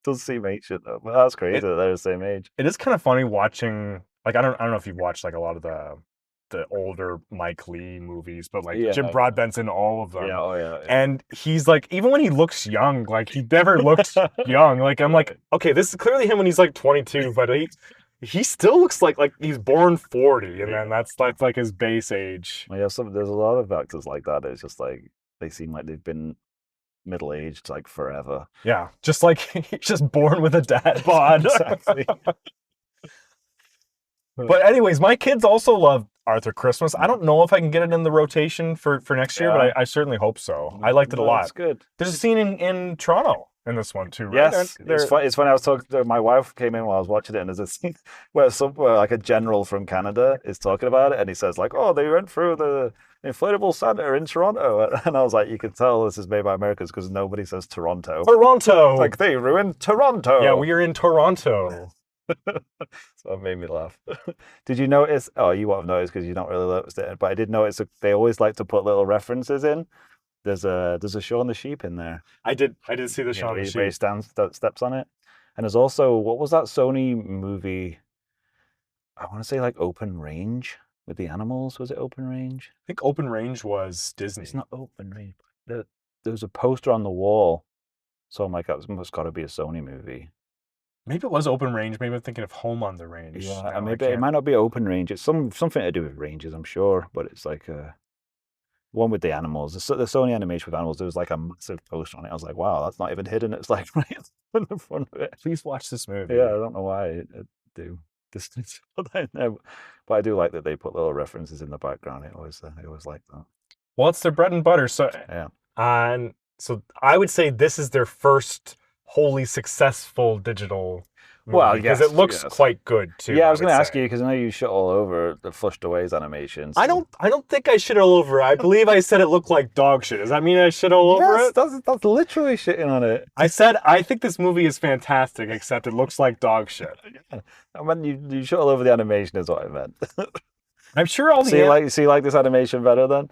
Doesn't seem ancient though, but that's crazy that they're the same age. It is kind of funny watching, like I don't know if you've watched like a lot of the older Mike Lee movies, but like Jim Broadbent's in all of them. Yeah. And he's like, even when he looks young, like he never looked young. Like I'm like, okay, this is clearly him when he's like 22, but he still looks like he's born 40, and then that's like his base age. Well, there's a lot of actors like that. It's just like they seem like they've been middle-aged like forever. Yeah, just like he's just born with a dad bod. Exactly. But anyways, my kids also love Arthur Christmas. I don't know if I can get it in the rotation for next year, but I certainly hope so. I liked it a lot. That's good. There's a scene in Toronto in this one too, right? Yes, it's funny. I was talking. My wife came in while I was watching it, and there's a scene where like a general from Canada is talking about it, and he says like, "Oh, they went through the inflatable Santa in Toronto," and I was like, "You can tell this is made by Americans because nobody says Toronto." Toronto, like they ruined Toronto. Yeah, we are in Toronto. So it made me laugh. Did you notice? Oh, you won't have noticed because you don't really notice it. But I did notice that they always like to put little references in. There's a Shaun the Sheep in there. I did see the You know, Shaun where the he, where he Sheep. steps on it. And there's also what was that Sony movie? I want to say like Open Range with the animals. Was it Open Range? I think Open Range was Disney. It's not Open Range. There was a poster on the wall. So I'm like, that must got to be a Sony movie. Maybe it was Open Range. Maybe I'm thinking of Home on the Range. Yeah, No, and I maybe it can't. might not be Open Range. It's something to do with ranges, I'm sure. But it's like one with the animals. The Sony animation with animals. There was like a massive poster on it. I was like, wow, that's not even hidden. It's like right in the front of it. Please watch this movie. Yeah, I don't know why I do distance, but I do like that they put little references in the background. I always like that. Well, it's their bread and butter. So, Yeah. and so I would say this is their first wholly successful digital movie, Well, because yes, it looks yes. quite good too. Yeah, I was going to would ask say. you because I know you shit all over the Flushed Away's animations. I don't think I shit all over it. I believe I said it looked like dog shit. Does that mean I shit all over Yes, it? that's literally shitting on it. I said I think this movie is fantastic, except it looks like dog shit. I mean, you shit all over the animation is what I meant. I'm sure all the So you like this animation better then?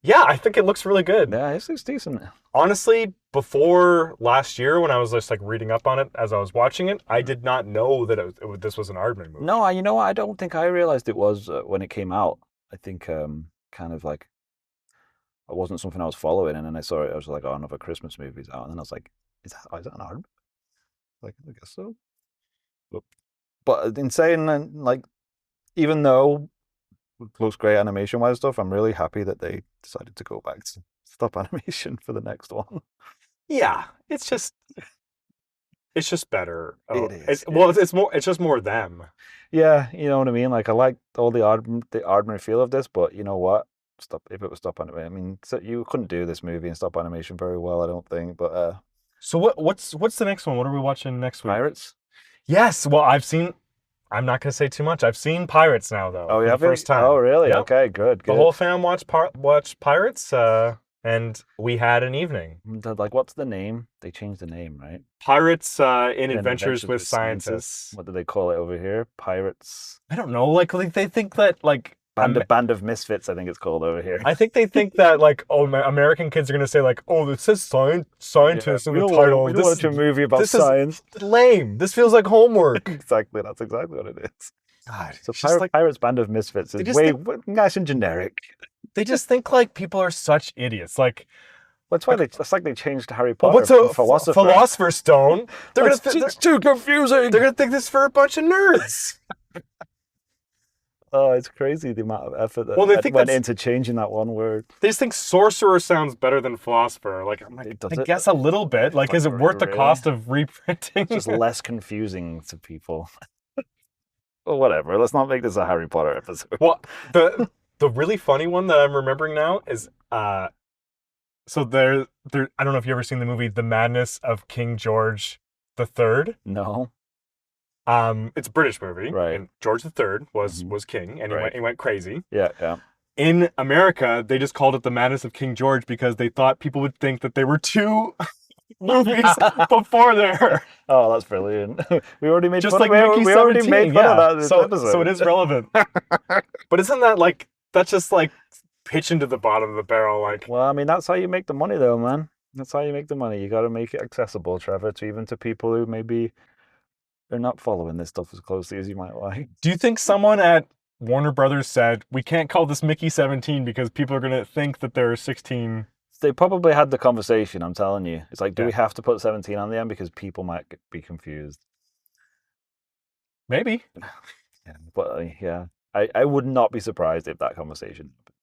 Yeah, I think it looks really good. Yeah, it's decent. Honestly, before last year, when I was just like reading up on it as I was watching it, I did not know that this was an Aardman movie. No, you know what? I don't think I realized it was when it came out. I think kind of like it wasn't something I was following, and then I saw it. I was like, oh, another Christmas movie's out, and then I was like, is that an Aardman? Like, I guess so. But in saying like, even though it looks great animation wise stuff, I'm really happy that they decided to go back to stop animation for the next one. Yeah, it's just better. It is. It's just more them. Yeah, you know what I mean. Like I like all the Aardman feel of this, but you know what? If it was stop animation. I mean, so you couldn't do this movie in stop animation very well, I don't think. But So what's the next one? What are we watching next week? Pirates. Yes. Well, I'm not gonna say too much. I've seen Pirates now though. Oh, for yeah, the first time. Oh, really? Yep. Okay, good. The whole fam watched Pirates, and we had an evening. Like, what's the name? They changed the name, right? Pirates in In Adventures with Scientists. What do they call it over here? Pirates. I don't know. Like they think that like Band of Misfits, I think it's called over here. I think they think that like American kids are gonna say like, oh, it says scientists in the title. We don't watch a movie about science. Is lame. This feels like homework. Exactly, that's exactly what it is. God, So like, Pirates Band of Misfits is nice and generic. They just think like people are such idiots. Like, Well, that's why it's like they changed Harry Potter. what's a philosopher? Philosopher's Stone? It's too confusing. They're gonna think this is for a bunch of nerds. Oh, it's crazy the amount of effort that went into changing that one word. They just think sorcerer sounds better than philosopher. Like, I'm like, I guess a little bit. Like, is it worth the cost of reprinting? It's just less confusing to people. Well, whatever. Let's not make this a Harry Potter episode. Well, the really funny one that I'm remembering now is so there I don't know if you've ever seen the movie The Madness of King George III. No. It's a British movie, right? And George III was king, and he went crazy. Yeah. In America, they just called it The Madness of King George because they thought people would think that there were two movies before there. Oh, that's brilliant. We already made just fun like of it. We already made fun of that this episode. So it is relevant. But isn't that like that's just like pitching to the bottom of the barrel? Like, well, I mean, that's how you make the money, though, man. That's how you make the money. You got to make it accessible, Trevor, to people who maybe they're not following this stuff as closely as you might like. Do you think someone at Warner Brothers said, we can't call this Mickey 17 because people are going to think that there are 16? They probably had the conversation, I'm telling you. It's like, do we have to put 17 on the end because people might be confused? Maybe. Yeah, but yeah, I would not be surprised if that conversation happened.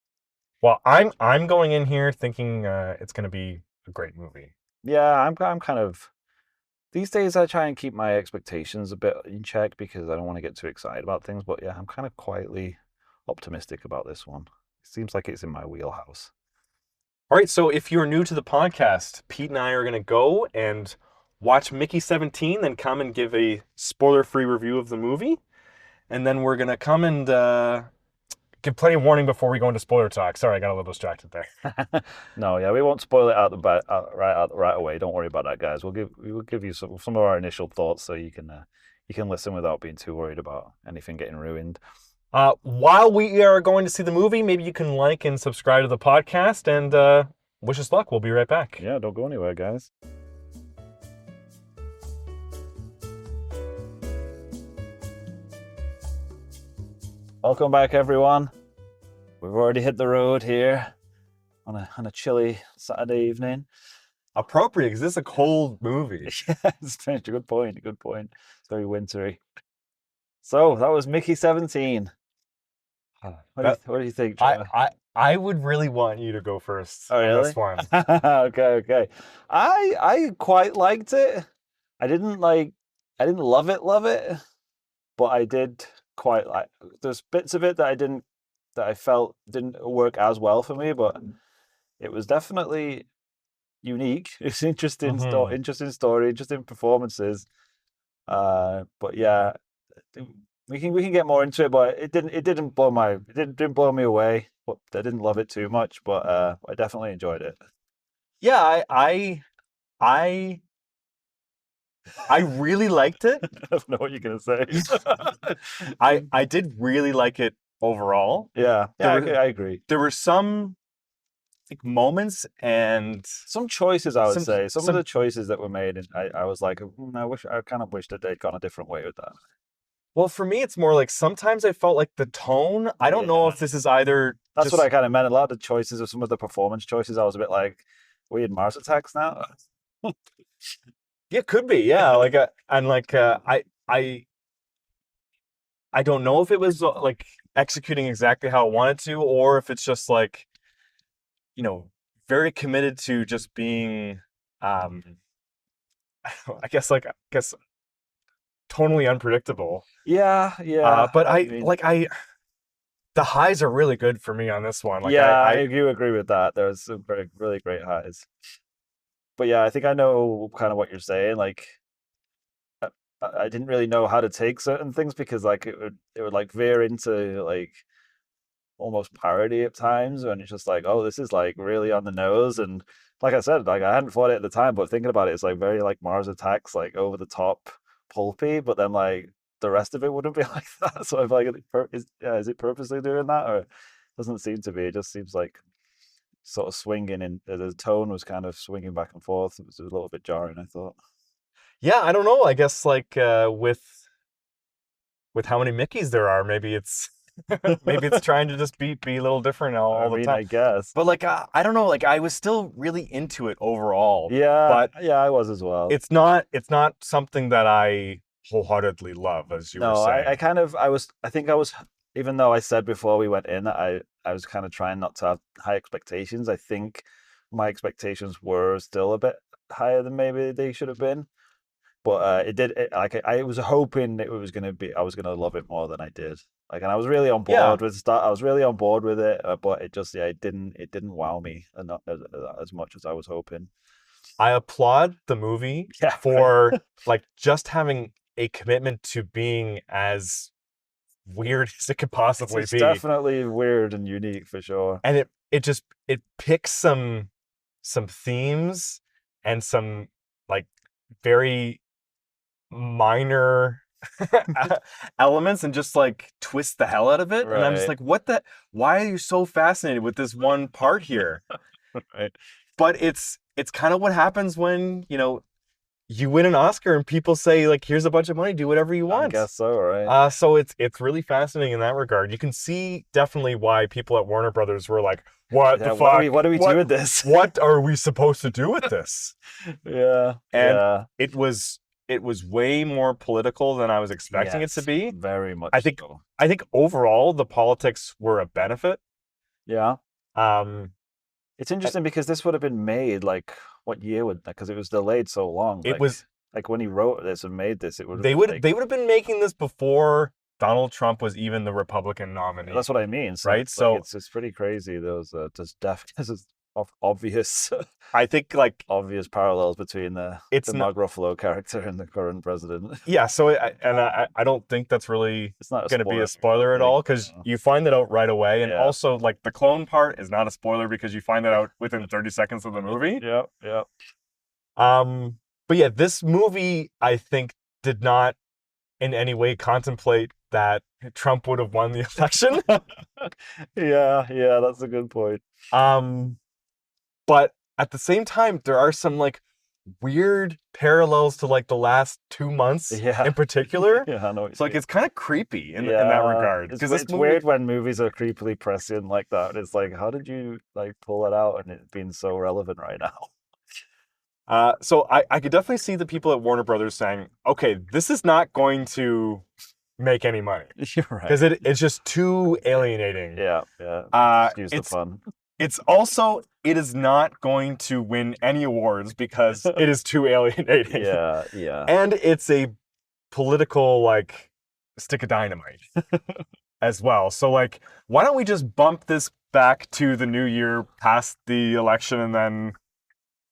Well, I'm going in here thinking it's going to be a great movie. Yeah, I'm kind of... These days, I try and keep my expectations a bit in check because I don't want to get too excited about things. But yeah, I'm kind of quietly optimistic about this one. It seems like it's in my wheelhouse. All right, so if you're new to the podcast, Pete and I are going to go and watch Mickey 17, then come and give a spoiler-free review of the movie. And then we're going to come and give plenty of warning before we go into spoiler talk. Sorry, I got a little distracted there. No, yeah, we won't spoil it right away. Don't worry about that, guys. We will give you some of our initial thoughts so you can you can listen without being too worried about anything getting ruined. While we are going to see the movie, maybe you can like and subscribe to the podcast, and wish us luck. We'll be right back. Yeah, don't go anywhere, guys. Welcome back, everyone. We've already hit the road here on a chilly Saturday evening. Appropriate, because this is a cold movie. Yeah, it's a good point. Good point. It's very wintry. So that was Mickey 17. What do you think, Trevor? I would really want you to go first Oh, really? on this one. Okay. I quite liked it. I didn't love it, but I did quite like. There's bits of it that I felt didn't work as well for me, but it was definitely unique. It's interesting story, interesting performances. But yeah, we can get more into it, but it didn't blow me away. But I didn't love it too much, but I definitely enjoyed it. Yeah, I really liked it. I don't know what you're gonna say. I did really like it overall. Yeah, I agree. There were some moments and some choices, I would say. Some of the choices that were made, and I was like, I kind of wish that they'd gone a different way with that. Well, for me, it's more like sometimes I felt like the tone. I don't know if this is either. That's what I kind of meant. A lot of the choices of some of the performance choices, I was a bit like, weird Mars attacks now. Yeah, could be. Yeah, I don't know if it was like executing exactly how I wanted to, or if it's just like, very committed to just being, I guess totally unpredictable. Yeah. But the highs are really good for me on this one. I do agree with that. There's some really great highs. But yeah, I think I know kind of what you're saying. Like, I didn't really know how to take certain things because like it would like veer into like almost parody at times, and it's just like, oh, this is like really on the nose. And like I said, like I hadn't thought it at the time, but thinking about it, it's like very like Mars Attacks, like over the top, pulpy. But then like the rest of it wouldn't be like that. So I'm like, is it purposely doing that, or it doesn't seem to be? It just seems like sort of swinging, and the tone was kind of swinging back and forth. It was a little bit jarring, I thought. Yeah, I don't know. I guess like with how many Mickeys there are, maybe it's trying to just be a little different all the time. I guess. But like I don't know. Like I was still really into it overall. Yeah, but yeah, I was as well. It's not something that I wholeheartedly love, as you were saying. I think I was, even though I said before we went in that I was kind of trying not to have high expectations. I think my expectations were still a bit higher than maybe they should have been. But I was hoping I was gonna love it more than I did. Like, and I was really on board with the start. I was really on board with it, but it just it didn't wow me enough as much as I was hoping. I applaud the movie for like just having a commitment to being as weird as it could possibly be. It's definitely weird and unique for sure. And it picks some themes and some like very minor elements and just like twist the hell out of it. Right. And I'm just like, why are you so fascinated with this one part here? Right. But it's kind of what happens when, you win an Oscar and people say like, here's a bunch of money, do whatever you want. I guess so, right? So it's really fascinating in that regard. You can see definitely why people at Warner Brothers were like, what the fuck? What do we do with this? What are we supposed to do with this? Yeah. And it was way more political than I was expecting it to be. Very much. I think overall the politics were a benefit. Yeah. It's interesting because this would have been made like what year would that? Because it was delayed so long. It was like when he wrote this and made this, it would. They would have been making this before Donald Trump was even the Republican nominee. That's what I mean, right? So it's pretty crazy. Those this is obvious. I think like obvious parallels between the Ruffalo character and the current president. Yeah, so I don't think that's really going to be a spoiler at all, because you find that out right away, and also like the clone part is not a spoiler because you find that out within 30 seconds of the movie. Yeah. But yeah, this movie I think did not in any way contemplate that Trump would have won the election. Yeah, that's a good point. But at the same time, there are some like weird parallels to like the last 2 months in particular. Yeah, I know. So like it's kind of creepy in that regard. It's, Because this it's movie, weird when movies are creepily prescient like that. It's like, how did you like pull it out and it being so relevant right now? so I could definitely see the people at Warner Brothers saying, okay, this is not going to make any money. You're right. Because it's just too alienating. Yeah. Excuse the fun. It's also, it is not going to win any awards because it is too alienating. Yeah. And it's a political, like, stick of dynamite as well. So, like, why don't we just bump this back to the new year, past the election, and then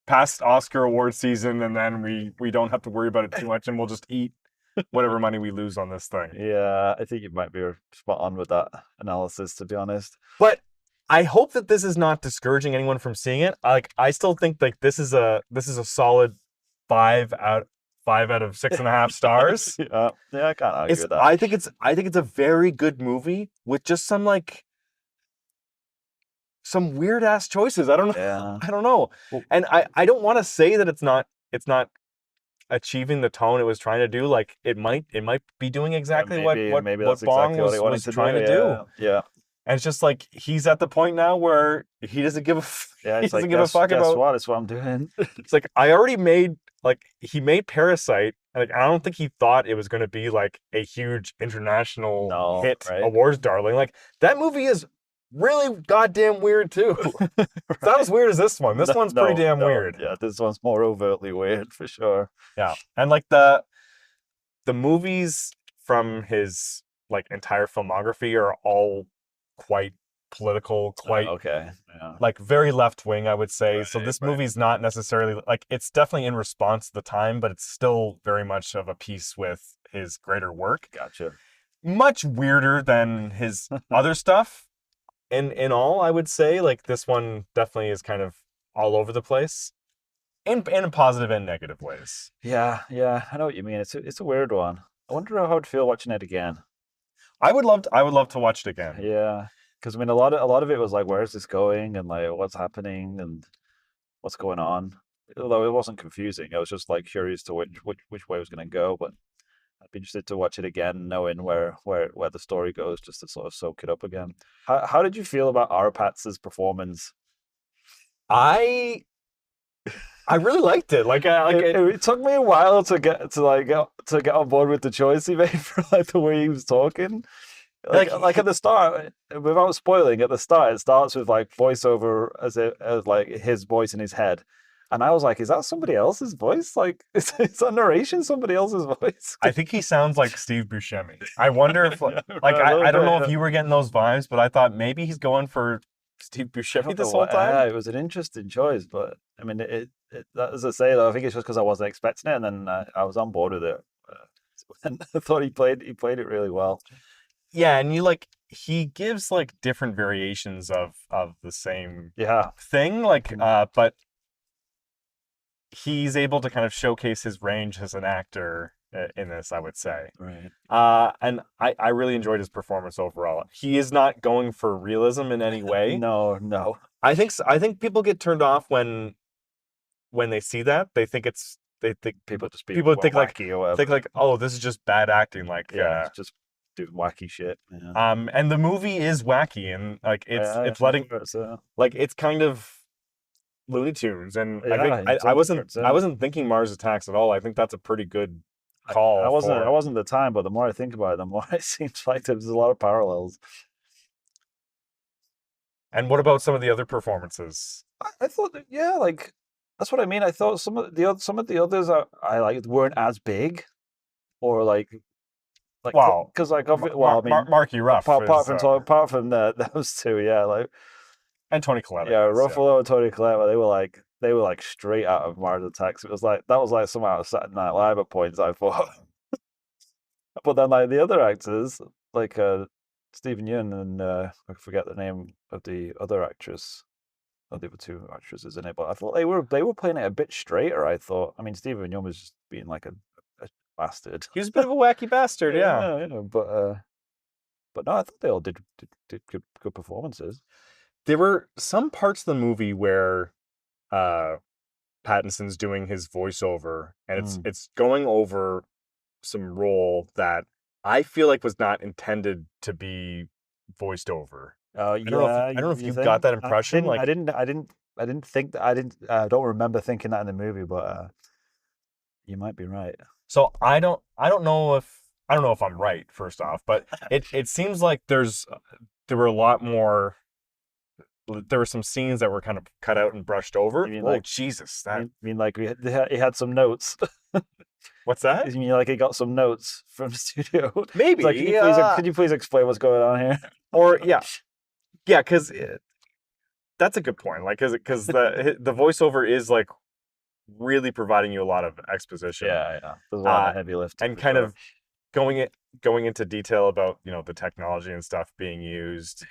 past Oscar award season, and then we don't have to worry about it too much, and we'll just eat whatever money we lose on this thing. Yeah, I think you might be spot on with that analysis, to be honest. But I hope that this is not discouraging anyone from seeing it. Like, I still think like this is a solid 5 out of 6.5 stars. Yeah, I can't argue with that. I think it's a very good movie with just some weird ass choices. I don't know. Yeah. I don't know. And I don't want to say that it's not achieving the tone it was trying to do. Like it might be doing exactly what Bong was trying to do. Yeah. And it's just like he's at the point now where he doesn't give a he doesn't give a fuck about what? That's what I'm doing. It's like I already made he made Parasite, and like I don't think he thought it was going to be like a huge international hit, awards darling. Like that movie is really goddamn weird too. It's not as weird as this one. This one's pretty damn weird. Yeah, this one's more overtly weird for sure. Yeah, and like the movies from his like entire filmography are all quite political, quite like very left wing, I would say. So this movie's not necessarily like it's definitely in response to the time, but it's still very much of a piece with his greater work. Gotcha. Much weirder than his other stuff. In all, I would say like this one definitely is kind of all over the place, in positive and negative ways. Yeah, I know what you mean. It's a weird one. I wonder how I'd feel watching it again. I would love to watch it again. Yeah, because I mean, a lot of it was like, where's this going, and like, what's happening, and what's going on. Although it wasn't confusing, I was just like curious to which way it was going to go. But I'd be interested to watch it again, knowing where the story goes, just to sort of soak it up again. How did you feel about Arapatz's performance? I really liked it. It took me a while to get on board with the choice he made for like the way he was talking. Like at the start, without spoiling, at the start it starts with like voiceover as like his voice in his head, and I was like, is that somebody else's voice? Like, is that narration somebody else's voice? I think he sounds like Steve Buscemi. I wonder if I don't know if you were getting those vibes, but I thought maybe he's going for Steve Buscemi this whole time. Yeah, it was an interesting choice, but I mean, as I say though, I think it's just because I wasn't expecting it, and then I was on board with it. And I thought he played it really well. Yeah, and he gives like different variations of the same thing, but he's able to kind of showcase his range as an actor in this, I would say. Right. And I really enjoyed his performance overall. He is not going for realism in any way. No. I think people get turned off when they see that. They think people think like, oh, this is just bad acting. Like just doing wacky shit. Yeah. And the movie is wacky, and like it's letting like it's kind of Looney Tunes, and I wasn't thinking Mars Attacks at all. I think that's a pretty good call. I wasn't at the time, but the more I think about it, the more it seems like there's a lot of parallels. And what about some of the other performances? I thought that, like that's what I mean. I thought some of the others I liked weren't as big, or like because I mean, Marky Ruff. Apart from those two, and Toni Collette. Yeah, Ruffalo and Toni Collette, they were like straight out of Mars Attacks. It was like that was like something out of Saturday Night Live at points, I thought. But then like the other actors, like Stephen Yeun and I forget the name of the other actress. Oh, there were two actresses in it, but I thought they were playing it a bit straighter. I thought. I mean, Stephen Yeun was just being like a bastard. He was a bit of a wacky bastard, yeah. Yeah. But no, I thought they all did good performances. There were some parts of the movie where Pattinson's doing his voiceover, and it's going over some role that I feel like was not intended to be voiced over. I don't know if you got that impression. I didn't think that. I don't remember thinking that in the movie, but you might be right. So I don't know if I'm right, first off, but it seems like there were a lot more. There were some scenes that were kind of cut out and brushed over. Jesus! I mean, like he had some notes. What's that? You mean like he got some notes from the studio? Maybe. Like, can you please explain what's going on here? Or yeah, because that's a good point. Like, because the voiceover is like really providing you a lot of exposition. Yeah. There's a lot of heavy lifting, and kind of going into detail about the technology and stuff being used,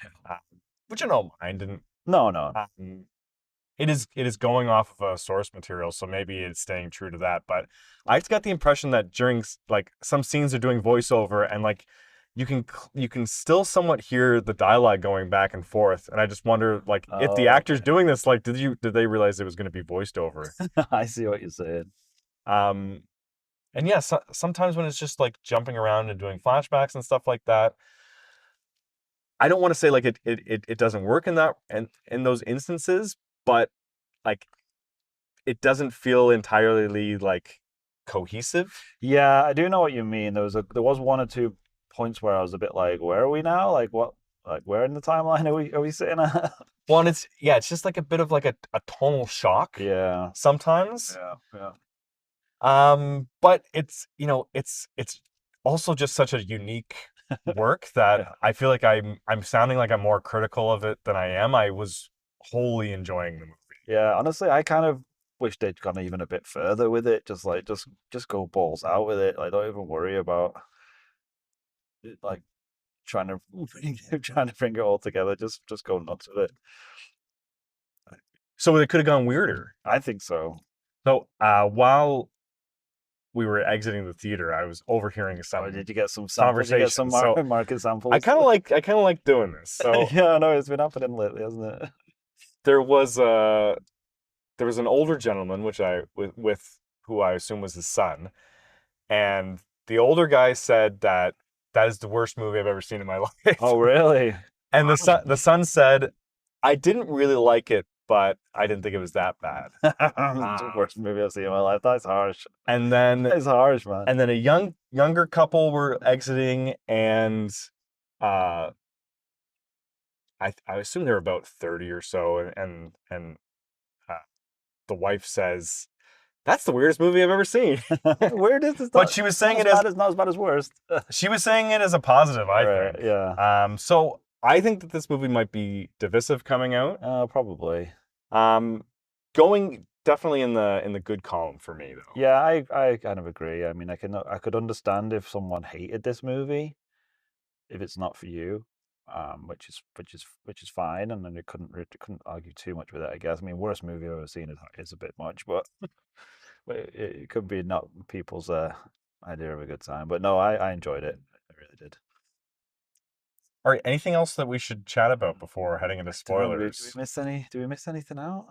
which I don't mind. And no. It is going off of a source material, so maybe it's staying true to that. But I just got the impression that during like some scenes are doing voiceover, and like you can still somewhat hear the dialogue going back and forth. And I just wonder, like, if the actors doing this, like, did they realize it was going to be voiced over? I see what you're saying. And yeah, sometimes when it's just like jumping around and doing flashbacks and stuff like that, I don't want to say like it doesn't work in that and in those instances, but like it doesn't feel entirely like cohesive. Yeah, I do know what you mean. There was one or two points where I was a bit like, where are we now? Like what? Like where in the timeline are we sitting at? Well, and it's just like a bit of like a tonal shock. Yeah. Sometimes. Yeah. But it's it's also just such a unique work that I feel like I'm sounding like I'm more critical of it than I am. I was wholly enjoying the movie. Yeah, honestly, I kind of wish they'd gone even a bit further with it. Just go balls out with it. Like, don't even worry about like trying to bring it all together. Just go nuts with it. So it could have gone weirder. I think so. So while we were exiting the theater, I was overhearing some. Did you get some conversation? Some market samples. I kind of like doing this. So yeah, I know it's been happening lately, hasn't it? There was an older gentleman, with who I assume was his son, and the older guy said that is the worst movie I've ever seen in my life. Oh, really? And the son said, I didn't really like it, but I didn't think it was that bad. It's the worst movie I've seen in my life. That's harsh. And then it's harsh, man. And then a younger couple were exiting, and I assume they were about 30 or so, and the wife says, "That's the weirdest movie I've ever seen." Weird is it's but she was saying it's not as bad as worst. She was saying it as a positive, I think. Yeah. So I think that this movie might be divisive coming out. Probably. Going definitely in the good column for me though. Yeah, I kind of agree. I mean, I could understand if someone hated this movie, if it's not for you, which is fine, and then it couldn't argue too much with it, I guess. I mean, worst movie I've ever seen is a bit much, but it could be not people's idea of a good time. But no, I enjoyed it. I really did. All right, anything else that we should chat about before heading into spoilers? Do we miss anything out?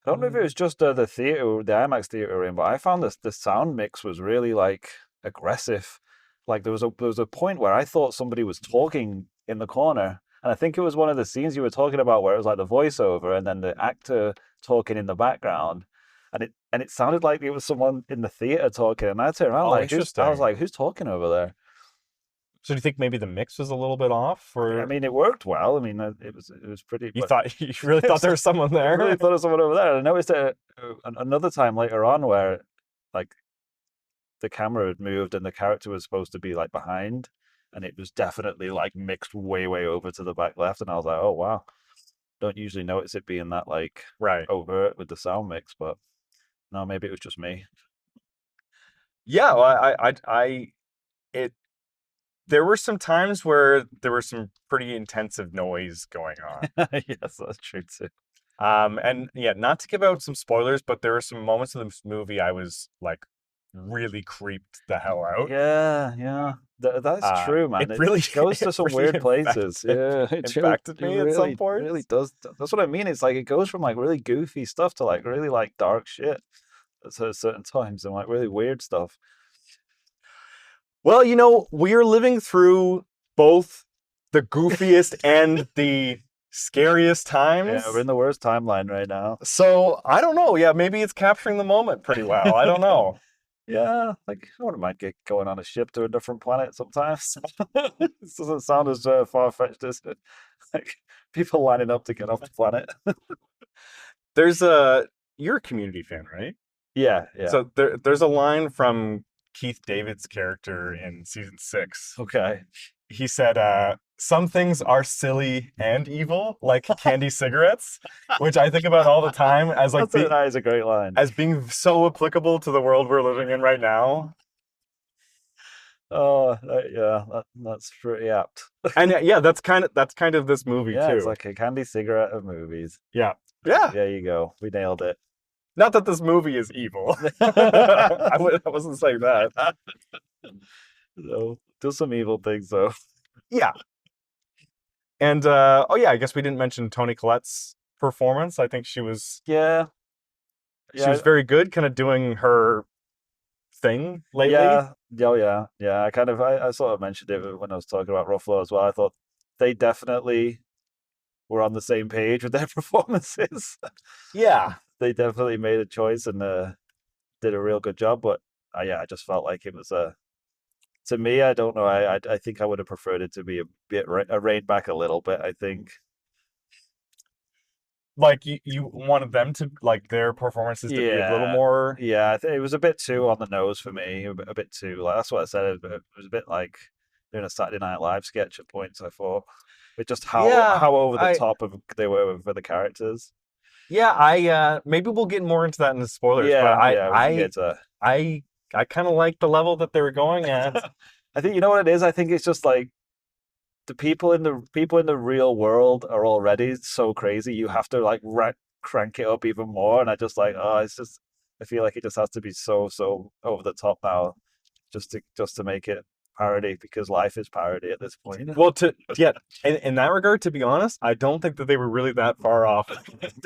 I don't know if it was just the IMAX theater we're in, but I found the sound mix was really like aggressive. Like there was a point where I thought somebody was talking in the corner, and I think it was one of the scenes you were talking about where it was like the voiceover and then the actor talking in the background, and it sounded like it was someone in the theater talking, and I turned around I was like, who's talking over there? So do you think maybe the mix was a little bit off? Or I mean, it worked well. I mean, it was pretty. You really thought there was someone there? I really thought there was someone over there. I noticed it another time later on where, like, the camera had moved and the character was supposed to be like behind, and it was definitely like mixed way over to the back left, and I was like, oh wow, don't usually notice it being that like overt with the sound mix, but no, maybe it was just me. Yeah, well, there were some times where there was some pretty intensive noise going on. Yes, that's true too. And yeah, not to give out some spoilers, but there were some moments in this movie I was like really creeped the hell out. Yeah. That's true, man. It really goes to it some really weird places. Yeah, impacted me at some points. really does. That's what I mean. It's like it goes from like really goofy stuff to like really like dark shit at certain times and like really weird stuff. Well, we are living through both the goofiest and the scariest times. Yeah, we're in the worst timeline right now. So I don't know. Yeah, maybe it's capturing the moment pretty well. I don't know. Yeah, like I wouldn't mind going on a ship to a different planet sometimes. This doesn't sound as far-fetched as it. Like people lining up to get off the planet. You're a Community fan, right? Yeah. So there's a line from Keith David's character in season 6. Okay. He said, some things are silly and evil, like candy cigarettes, which I think about all the time as like that is a great line. As being so applicable to the world we're living in right now. Oh, that's pretty apt. And yeah, that's kind of this movie too. It's like a candy cigarette of movies. Yeah. There you go. We nailed it. Not that this movie is evil. I wasn't saying that. No, do some evil things though. Yeah. And I guess we didn't mention Toni Collette's performance. I think she was she was very good, kind of doing her thing lately. Yeah. I sort of mentioned it when I was talking about Ruffalo as well. I thought they definitely were on the same page with their performances. Yeah. They definitely made a choice and did a real good job. But I just felt like it was to me, I don't know. I think I would have preferred it to be a bit reined back a little bit. I think, like you wanted them to like their performances to be a little more. Yeah, I think it was a bit too on the nose for me. A bit too like that's what I said. It was a bit like doing a Saturday Night Live sketch at points. I thought, but just how over the top they were for the characters. Yeah, maybe we'll get more into that in the spoilers. But I kind of like the level that they were going at. I think you know what it is. I think it's just like the people in the real world are already so crazy. You have to like crank it up even more. And I just like it's just I feel like it just has to be so over the top now, just to make it parody because life is parody at this point. Well, in that regard, to be honest, I don't think that they were really that far off.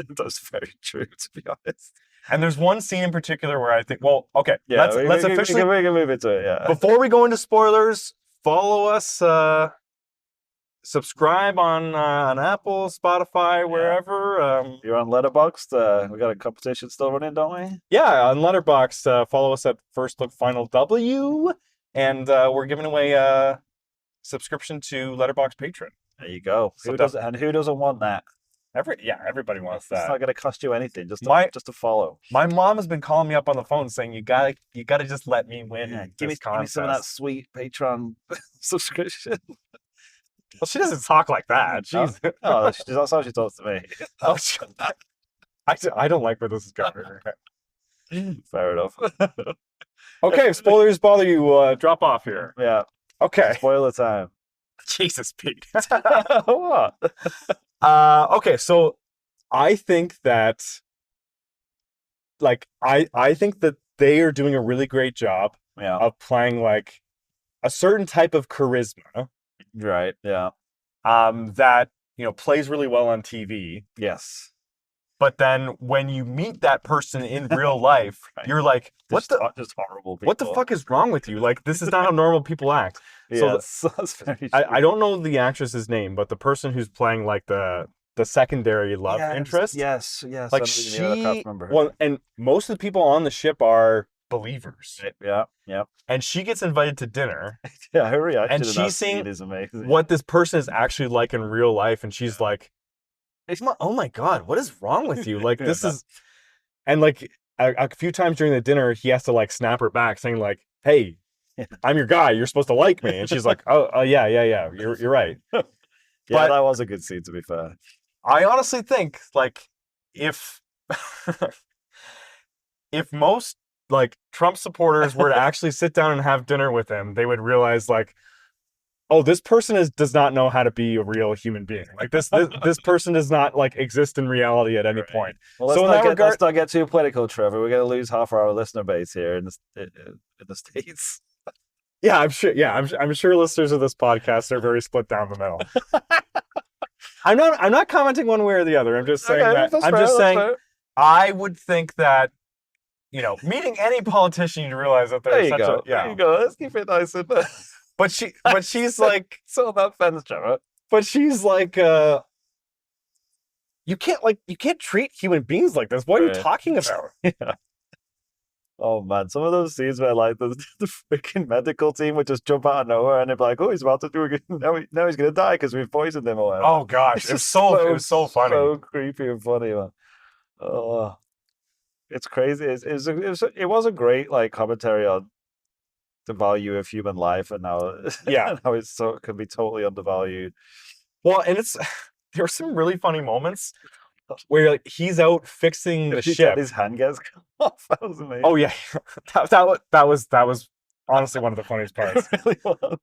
That's very true, to be honest. And there's one scene in particular where I think, well, okay, let's officially we can move into it. Yeah. Before we go into spoilers, follow us, subscribe on Apple, Spotify, wherever. You're on Letterboxd. We got a competition still running, don't we? Yeah, on Letterboxd. Follow us at First Look Final W, and we're giving away a subscription to Letterboxd Patron. There you go. Who doesn't want that? Everybody wants that. It's not going to cost you anything, just to follow. My mom has been calling me up on the phone saying you gotta just let me win. Yeah, give me some of that sweet Patreon subscription. Well, she doesn't talk like that. That's how she talks to me. I don't like where this is going. Fair enough. Okay, if spoilers bother you, drop off here. Yeah. Okay. Spoiler time. Jesus, Pete. What? Okay, so I think that, I think that they are doing a really great job of playing like a certain type of charisma. Right. Yeah. That plays really well on TV. Yes. But then when you meet that person in real life, you're like, just horrible people. What the fuck is wrong with you? Like, this is not how normal people act. So that's very true. I don't know the actress's name, but the person who's playing like the secondary love interest. Yes. Like I can't remember her. Well, and most of the people on the ship are believers. Yeah. And she gets invited to dinner. Yeah, her reaction and to she's that scene seeing is amazing. What this person is actually like in real life, and she's like, oh my God, what is wrong with you? Like, this is... And like a few times during the dinner, he has to like snap her back saying like, hey, I'm your guy. You're supposed to like me. And she's like, oh yeah. You're right. Yeah, but that was a good scene, to be fair. I honestly think like if most like Trump supporters were to actually sit down and have dinner with him, they would realize like oh, this person does not know how to be a real human being. Like this person does not like exist in reality at any point. Well, So in that regard, let's not get too political, Trevor. We're going to lose half our listener base here in the States. yeah, I'm sure. Yeah, I'm sure listeners of this podcast are very split down the middle. I'm not commenting one way or the other. I'm just saying Fair. I would think that, meeting any politician, you realize that there you go. Let's keep it nice and but she's like, so that fence, Trevor. But she's like, you can't treat human beings like this. What are you talking about? Yeah. Oh man, some of those scenes where like the freaking medical team would just jump out of nowhere and they'd be like, "Oh, he's about to do it. Now he's gonna die because we've poisoned him." Or whatever. Oh gosh, it was so funny, so creepy and funny, man. Oh, it's crazy. It was a great like commentary on the value of human life and how how it's can be totally undervalued. Well, and there were some really funny moments where like he's out fixing the ship. His hand gets cut off. That was amazing. Oh yeah, that was honestly one of the funniest parts. It really was.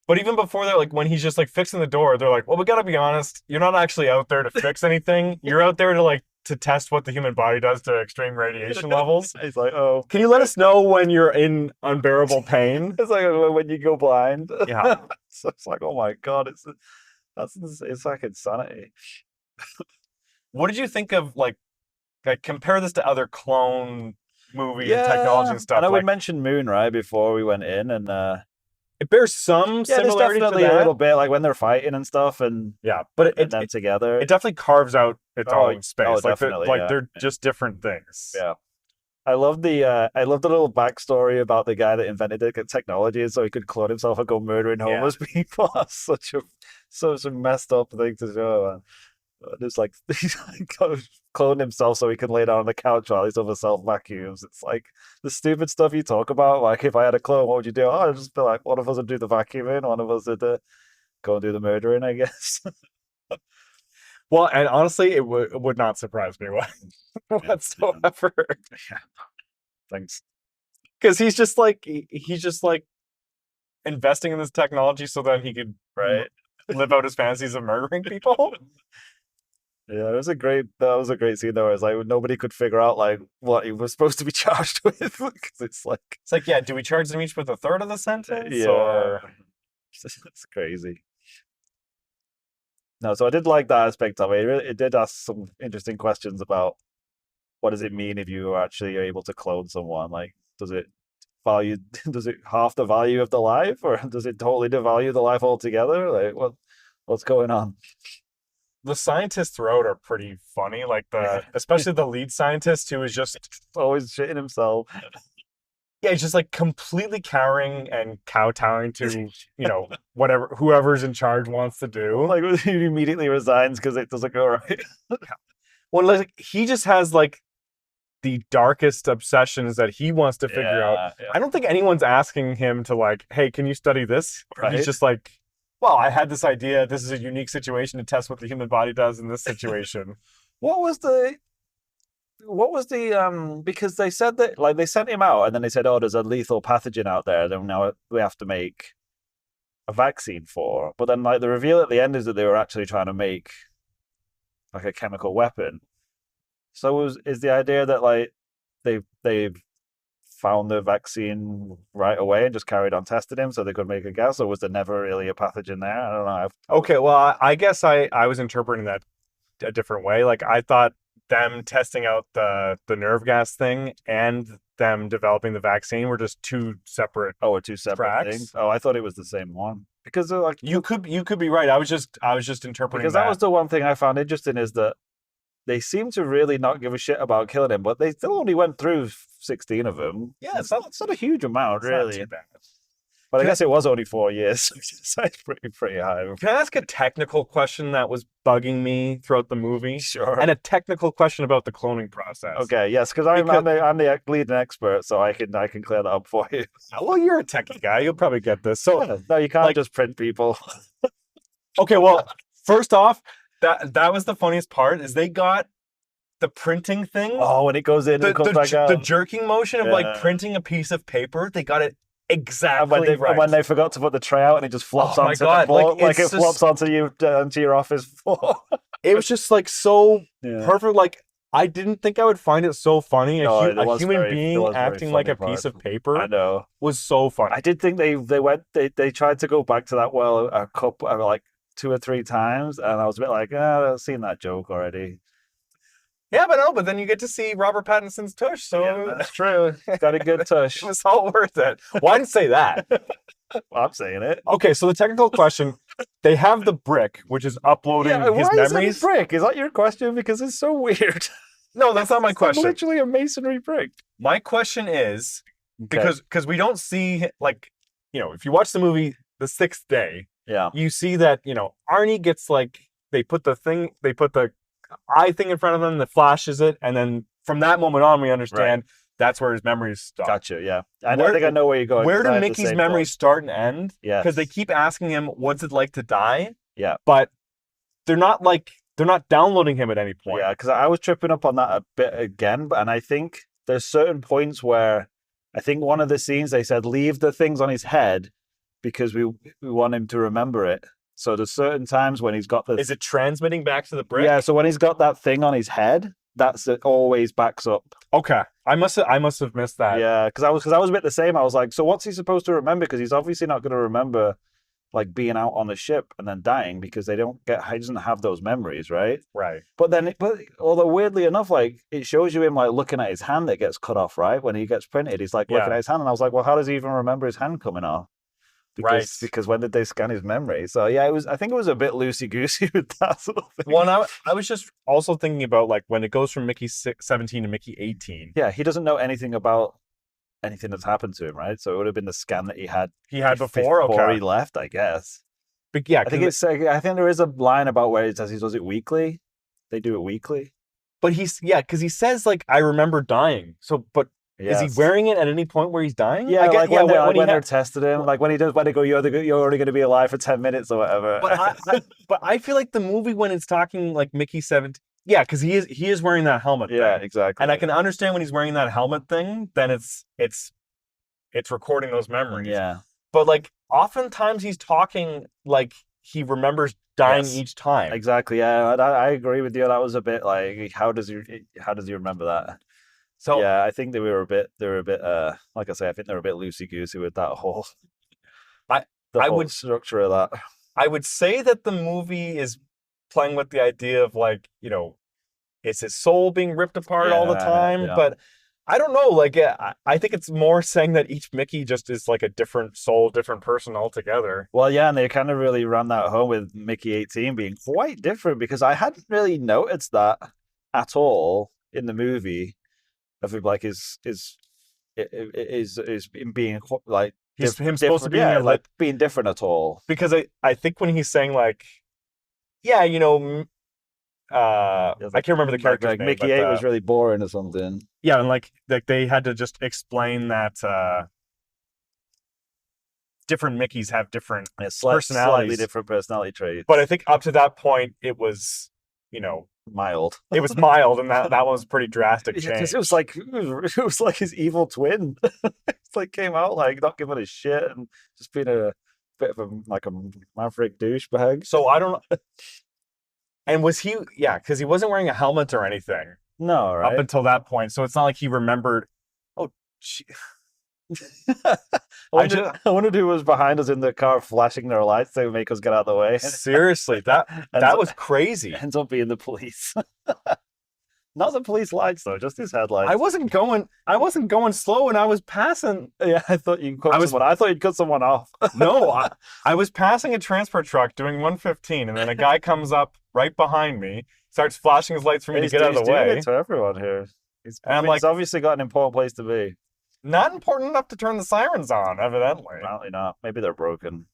But even before that, like when he's just like fixing the door, they're like, "Well, we gotta be honest. You're not actually out there to fix anything. You're out there to test what the human body does to extreme radiation levels." He's like, "Oh, can you let us know when you're in unbearable pain?" It's like when you go blind. Yeah. So it's like, oh my god, it's like insanity. What did you think of like compare this to other clone movie and technology and stuff? I know we mentioned Moon right before we went in, and it bears some similarity definitely to that. a little bit, like when they're fighting and stuff, and but then together, it definitely carves out its own space. They're just different things. Yeah. I love the little backstory about the guy that invented the technology, so he could clone himself and go murdering homeless people. That's such a messed up thing to show. Man. It's like he's cloned himself so he can lay down on the couch while his other self vacuums. It's like the stupid stuff you talk about. Like, if I had a clone, what would you do? Oh, I'd just be like, one of us would do the vacuuming, one of us would go and do the murdering, I guess. Well, and honestly, it would not surprise me whatsoever. Yeah. Thanks. Because he's just like investing in this technology so that he could live out his fantasies of murdering people. Yeah, that was a great scene though. It's like nobody could figure out like what he was supposed to be charged with, because it's like do we charge them each with a third of the sentence? Yeah, or... it's crazy. No, so I did like that aspect of it. It did ask some interesting questions about what does it mean if you actually are able to clone someone? Like, does it half the value of the life, or does it totally devalue the life altogether? Like, what's going on? The scientists throughout are pretty funny. Like especially the lead scientist, who is just always shitting himself. Yeah, he's just like completely cowering and kowtowing to, whoever's in charge wants to do. Like, he immediately resigns because it doesn't go right. Well, like, he just has like the darkest obsessions that he wants to figure out. Yeah. I don't think anyone's asking him to like, hey, can you study this? Right. He's just like, well, I had this idea. This is a unique situation to test what the human body does in this situation. What was the because they said that, like, they sent him out and then they said, oh, there's a lethal pathogen out there that now we have to make a vaccine for. But then, like, the reveal at the end is that they were actually trying to make like a chemical weapon. So is the idea that like they've found the vaccine right away and just carried on testing him so they could make a gas, or was there never really a pathogen there? I don't know. Okay, well, I guess I was interpreting that a different way. Like, I thought them testing out the nerve gas thing and them developing the vaccine were just two separate things. Oh, I thought it was the same one. Because like you could be right. I was just interpreting because that was the one thing I found interesting, is that they seem to really not give a shit about killing him, but they still only went through 16 of them. Yeah, it's not a huge amount, really. Not too bad. But I guess it was only 4 years, so it's pretty high. Can I ask a technical question that was bugging me throughout the movie? Sure. And a technical question about the cloning process. Okay, yes, because I'm the leading expert, so I can clear that up for you. Well, you're a techie guy. You'll probably get this. So no, you can't just print people. Okay, well, first off, that was the funniest part, is they got the printing thing. Oh, when it goes in and comes back out. The jerking motion of like printing a piece of paper, they got it Exactly right. when they forgot to put the tray out and it just flops Oh my onto the God, floor, like, it it's flops just- onto your office floor. It was just like so Yeah. perfect. Like, I didn't think I would find it so funny. No, A human being very acting like funny a piece parts. of paper I know. was so funny. I did think they tried to go back to that well a couple like 2 or 3 times, and I was a bit like, I've seen that joke already. Yeah, but then you get to see Robert Pattinson's tush, so Yeah, that's true. It's got a good tush. it was all worth it. Why didn't say that? Well, I'm saying it. Okay, so the technical question: they have the brick, which is uploading his why memories. Is that a brick? Is that your question? Because it's so weird. No, that's not my question. Like literally a masonry brick. My question is Okay. because we don't see, like, if you watch the movie The Sixth Day, Yeah. you see that Arnie gets, like, they put the eye thing in front of him that flashes it, and then from that moment on we understand that's where his memories stop. Gotcha. Yeah, I think I know where you're going. Where do Mickey's memories start and end? Yeah, because they keep asking him, "What's it like to die?" Yeah, but they're not downloading him at any point. Yeah, because I was tripping up on that a bit again, and I think there's certain points where I think one of the scenes they said leave the things on his head because we want him to remember it. So there's certain times when he's got the. Is it transmitting back to the brick? Yeah, so when he's got that thing on his head, it always backs up. Okay, I must have missed that. Yeah, because I was a bit the same. I was like, so what's he supposed to remember? Because he's obviously not going to remember like being out on the ship and then dying because he doesn't have those memories, right? Right. But although weirdly enough, like it shows you him like looking at his hand that gets cut off, right? When he gets printed, he's like looking at his hand, and I was like, well, how does he even remember his hand coming off? Because when did they scan his memory? So yeah, I think it was a bit loosey goosey with that sort of thing. Well, I was just also thinking about like when it goes from Mickey 17 to Mickey 18. Yeah, he doesn't know anything about anything that's happened to him, right? So it would have been the scan that he had before he left, I guess. But yeah, I think there is a line about where it says he does it weekly. They do it weekly. But because he says like I remember dying. So, but is he wearing it at any point where he's dying? Yeah, when they're tested him, like when they go, you're only going to be alive for 10 minutes or whatever. But I feel like the movie when it's talking like Mickey 17. Yeah, because he is wearing that helmet. Yeah, thing. Exactly. And I can understand when he's wearing that helmet thing. Then it's recording those memories. Yeah. But like oftentimes he's talking like he remembers dying each time. Exactly. Yeah, I agree with you. That was a bit like how does he remember that? So yeah, I think they were a bit like I say, I think they're a bit loosey goosey with that whole structure of that. I would say that the movie is playing with the idea of like, it's his soul being ripped apart all the time. Yeah. But I don't know, like I think it's more saying that each Mickey just is like a different soul, different person altogether. Well, yeah, and they kind of really ran that home with Mickey 18 being quite different because I hadn't really noticed that at all in the movie. Of him, like is being like him supposed to be like being different at all? Because I think when he's saying like, I can't remember the character's like name. Mickey 8 was really boring or something. Yeah, and like they had to just explain that different Mickeys have different personalities, slightly different personality traits. But I think up to that point it was mild. It was mild, and that one was a pretty drastic change. Because it was like his evil twin. It's like came out like not giving a shit and just being a bit of a maverick douchebag. So I don't know. And was he? Yeah, because he wasn't wearing a helmet or anything. No, right. Up until that point, so it's not like he remembered. Oh, gee. I wondered who was behind us in the car flashing their lights to make us get out of the way. Seriously, that was crazy. Ends up being the police. Not the police lights though, just his headlights. I wasn't going slow when I was passing. Yeah, I thought you'd cut someone off. No, I was passing a transport truck doing 115, and then a guy comes up right behind me, starts flashing his lights for me to get out of the way. Doing it to everyone here. He's obviously got an important place to be. Not important enough to turn the sirens on, evidently. Apparently not. Maybe they're broken.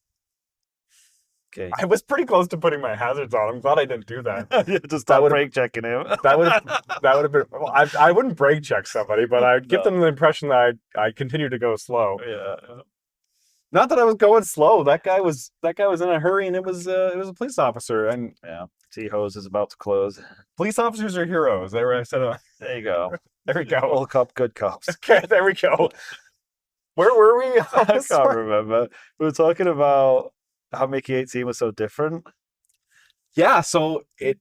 Okay. I was pretty close to putting my hazards on. I'm glad I didn't do that. Just stop brake checking him. That would have been. Well, I wouldn't brake check somebody, but I'd give them the impression that I continue to go slow. Yeah. Not that I was going slow. That guy was in a hurry, and it was a police officer. And yeah, T-hose is about to close. Police officers are heroes. There you go. All cop, good cops. Okay, there we go. Where were we on I this can't one? remember. We were talking about how Mickey 18 was so different. Yeah, so it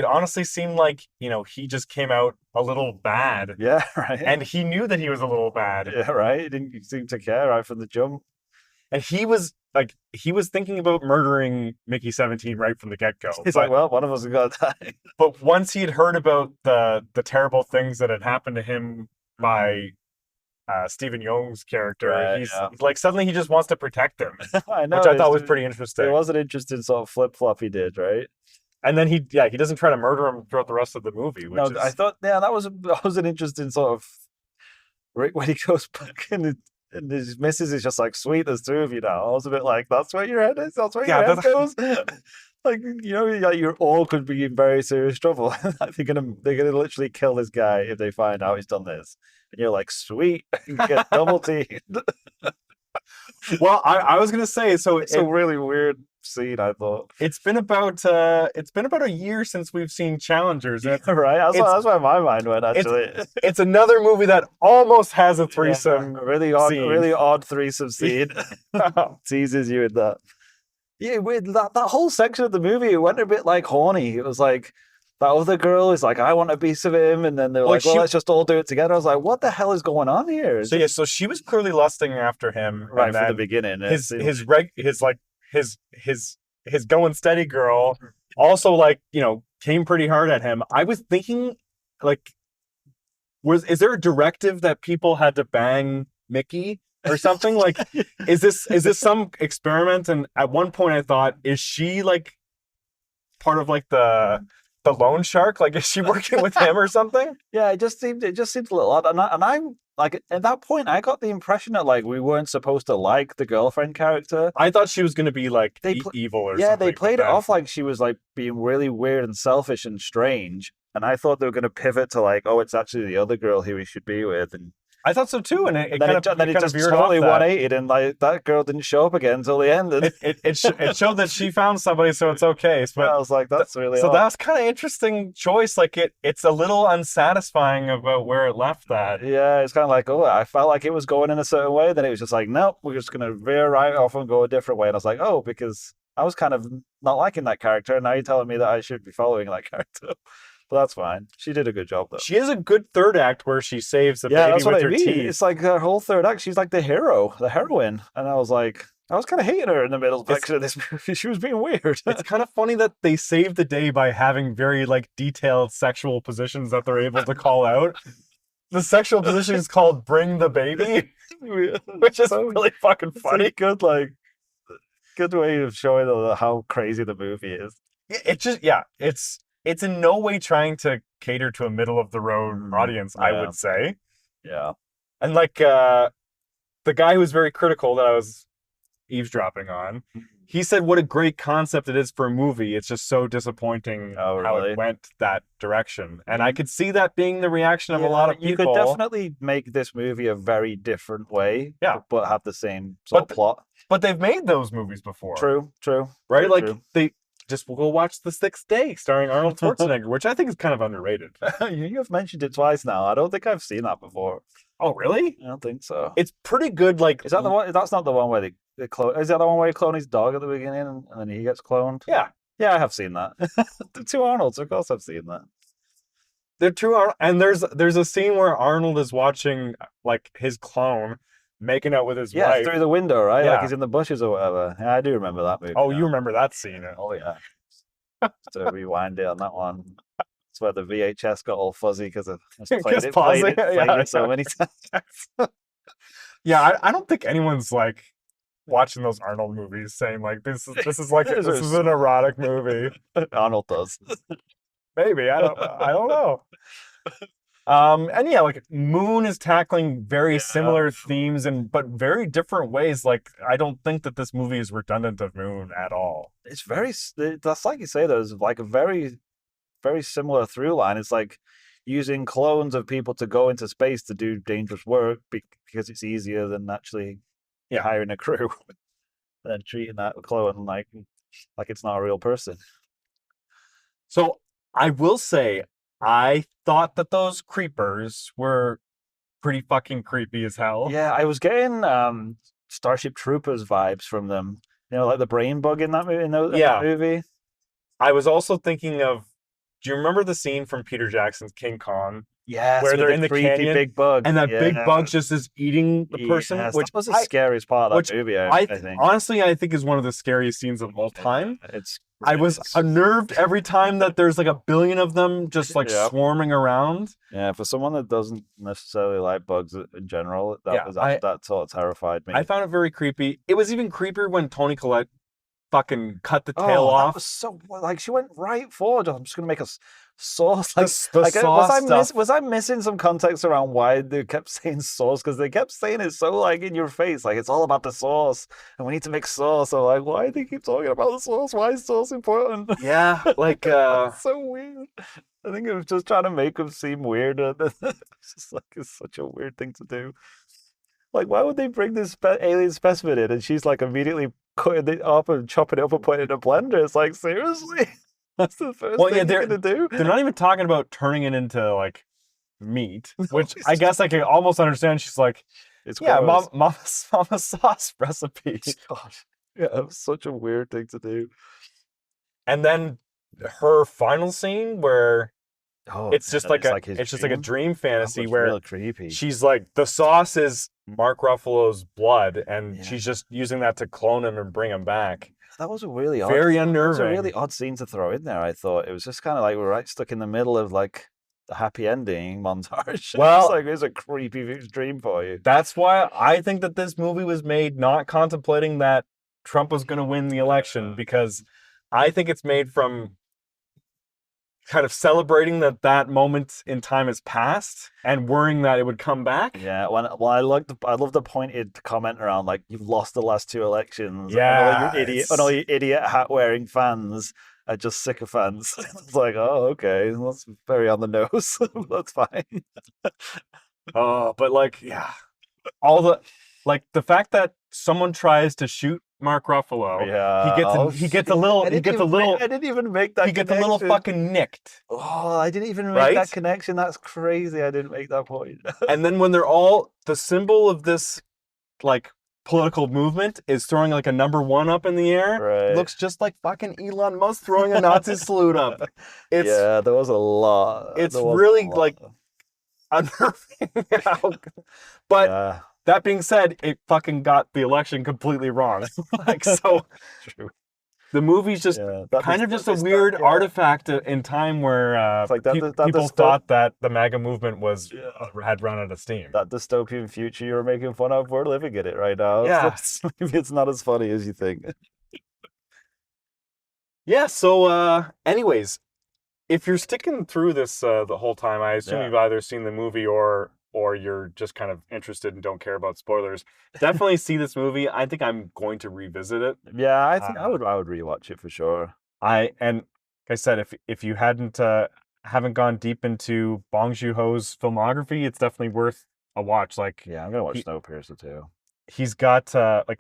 honestly seemed like, he just came out a little bad. Yeah, right. And he knew that he was a little bad. Yeah, right. He didn't seem to care right from the jump. And he was thinking about murdering Mickey 17 right from the get-go. He's like, well, one of us is gonna die. But once he'd heard about the terrible things that had happened to him by Stephen Yeun's character, Right, he's yeah. like suddenly he just wants to protect him, I know. which I thought was pretty interesting. It was an interesting sort of flip flop he did, right? And then he doesn't try to murder him throughout the rest of the movie, which No, is I thought, yeah, that was an interesting sort of right when he goes back and his missus is just like, sweet, there's two of you now. I was a bit like, that's where your head is. That's where your head goes. Like, like you're all could be in very serious trouble. they're gonna literally kill this guy if they find out he's done this. And you're like, sweet, you get double teamed. Well, I was gonna say, so It's a really weird scene, I thought. it's been about a year since we've seen Challengers. Yeah, right. That's where my mind went. Actually, It's another movie that almost has a threesome. yeah, really odd threesome scene. Yeah. Teases you in that. Yeah, with that whole section of the movie, it went a bit like horny. It was like that other girl is like, I want a piece of him, and then they're like, well, let's just all do it together. I was like, what the hell is going on here? So she was clearly lusting after him right from the beginning. His going steady girl also came pretty hard at him. I was thinking like, is there a directive that people had to bang Mickey or something? Like, is this some experiment? And at one point I thought, is she like part of like the loan shark? Like, is she working with him or something? Yeah, it just seemed a little odd. And I'm like, at that point, I got the impression that like we weren't supposed to like the girlfriend character. I thought she was going to be like evil or something. Yeah, they played it off like she was like being really weird and selfish and strange. And I thought they were going to pivot to like, oh, it's actually the other girl who we should be with. And I thought so too, and it just totally 180, and like that girl didn't show up again until the end. It showed that she found somebody, so it's okay. But I was like, that's really so odd. that was kind of interesting choice. Like it's a little unsatisfying about where it left that. Yeah, it's kind of like, oh, I felt like it was going in a certain way, then it was just like, nope, we're just gonna veer right off and go a different way. And I was like, oh, because I was kind of not liking that character, and now you're telling me that I should be following that character. But that's fine. She did a good job, though. She has a good third act where she saves the baby with her teeth. It's like her whole third act. She's like the hero, the heroine. And I was kind of hating her in the middle section of this movie. She was being weird. It's kind of funny that they saved the day by having very like detailed sexual positions that they're able to call out. The sexual position is called "Bring the Baby," which is really fucking funny. Good way of showing how crazy the movie is. It's in no way trying to cater to a middle of the road audience, I would say. Yeah. And like the guy who was very critical that I was eavesdropping on, he said what a great concept it is for a movie. It's just so disappointing how it went that direction. And I could see that being the reaction of a lot of people. You could definitely make this movie a very different way, but have the same sort of plot. But they've made those movies before. True. Right? Like they just will go watch The Sixth Day starring Arnold Schwarzenegger, which I think is kind of underrated. You have mentioned it twice now. I don't think I've seen that before. Oh, really? I don't think so. It's pretty good. Like, is that the one? That's not the one where they clone. Is that the one where he clone his dog at the beginning and then he gets cloned? Yeah, I have seen that. The two Arnolds, of course, I've seen that. They're two Arnold, and there's a scene where Arnold is watching like his clone making out with his wife through the window, right? Yeah. Like he's in the bushes or whatever. Yeah, I do remember that movie. Oh, you remember that scene? Oh yeah. To rewind it on that one. That's where the VHS got all fuzzy because I played it so many times. Yeah, I don't think anyone's like watching those Arnold movies saying like this is an erotic movie. Arnold does. Maybe I don't know. And yeah, like Moon is tackling very similar themes but very different ways. Like I don't think that this movie is redundant of Moon at all. That's like you say, there's like a very, very similar through line. It's like using clones of people to go into space to do dangerous work because it's easier than actually hiring a crew and then treating that clone like it's not a real person. So I will say, I thought that those creepers were pretty fucking creepy as hell. Yeah, I was getting Starship Troopers vibes from them. You know, like the brain bug in that movie. In that movie. I was also thinking of. Do you remember the scene from Peter Jackson's King Kong? Yes, where with they're the in the creepy canyon, big bug, and that big bug just is eating the person, yes, which that was the scariest part of that movie. I think honestly, I think is one of the scariest scenes of all time. I was it's unnerved every time that there's like a billion of them just like swarming around. Yeah, for someone that doesn't necessarily like bugs in general, that sort of terrified me. I found it very creepy. It was even creepier when Toni Collette fucking cut the tail off. That was so like she went right forward. I'm just gonna make a sauce. Like was I missing some context around why they kept saying sauce? Because they kept saying it so like in your face, like it's all about the sauce, and we need to make sauce. So like, why do they keep talking about the sauce? Why is sauce important? Yeah, like so weird. I think it was just trying to make them seem weird. It's just like it's such a weird thing to do. Like, why would they bring this alien specimen in and she's like immediately cutting it up and chopping it up and putting it in a blender? It's like, seriously? That's the first thing you're going to do? They're not even talking about turning it into like meat, which I guess I can almost understand. She's like, mama's sauce recipe. God. Yeah, it was such a weird thing to do. And then her final scene where it's just like a dream fantasy where real creepy. She's like, the sauce is Mark Ruffalo's blood, and she's just using that to clone him and bring him back. That was a really very unnerving. That was a really odd scene to throw in there. I thought it was just kind of like we're right stuck in the middle of like the happy ending montage. Well, it's like it's a creepy dream for you. That's why I think that this movie was made not contemplating that Trump was going to win the election, because I think it's made from kind of celebrating that moment in time has passed and worrying that it would come back. Yeah, I love the pointed comment around like you've lost the last two elections. Yeah, and all you idiot hat wearing fans are just sycophants. It's like, oh, okay, that's very on the nose. That's fine. But like, all the fact that someone tries to shoot Mark Ruffalo. Yeah. He gets a little. I didn't even make that. He gets a little fucking nicked. Oh, I didn't even make that connection. That's crazy. I didn't make that point. And then when they're all the symbol of this, like political movement is throwing like a number 1 up in the air. Right. It looks just like fucking Elon Musk throwing a Nazi salute up. There was a lot. It's really like unnerving. But. That being said, it fucking got the election completely wrong. So, true. The movie's just just a weird artifact in time where people thought that the MAGA movement had run out of steam. That dystopian future you were making fun of, we're living in it right now. Yeah. Maybe it's not as funny as you think. Yeah, so anyways, if you're sticking through this the whole time, I assume you've either seen the movie or you're just kind of interested and don't care about spoilers. Definitely see this movie. I think I'm going to revisit it. Yeah, I think I would rewatch it for sure. Like I said, if you haven't gone deep into Bong Joon-ho's filmography, it's definitely worth a watch. Like, yeah, I'm gonna watch Snowpiercer too. He's got like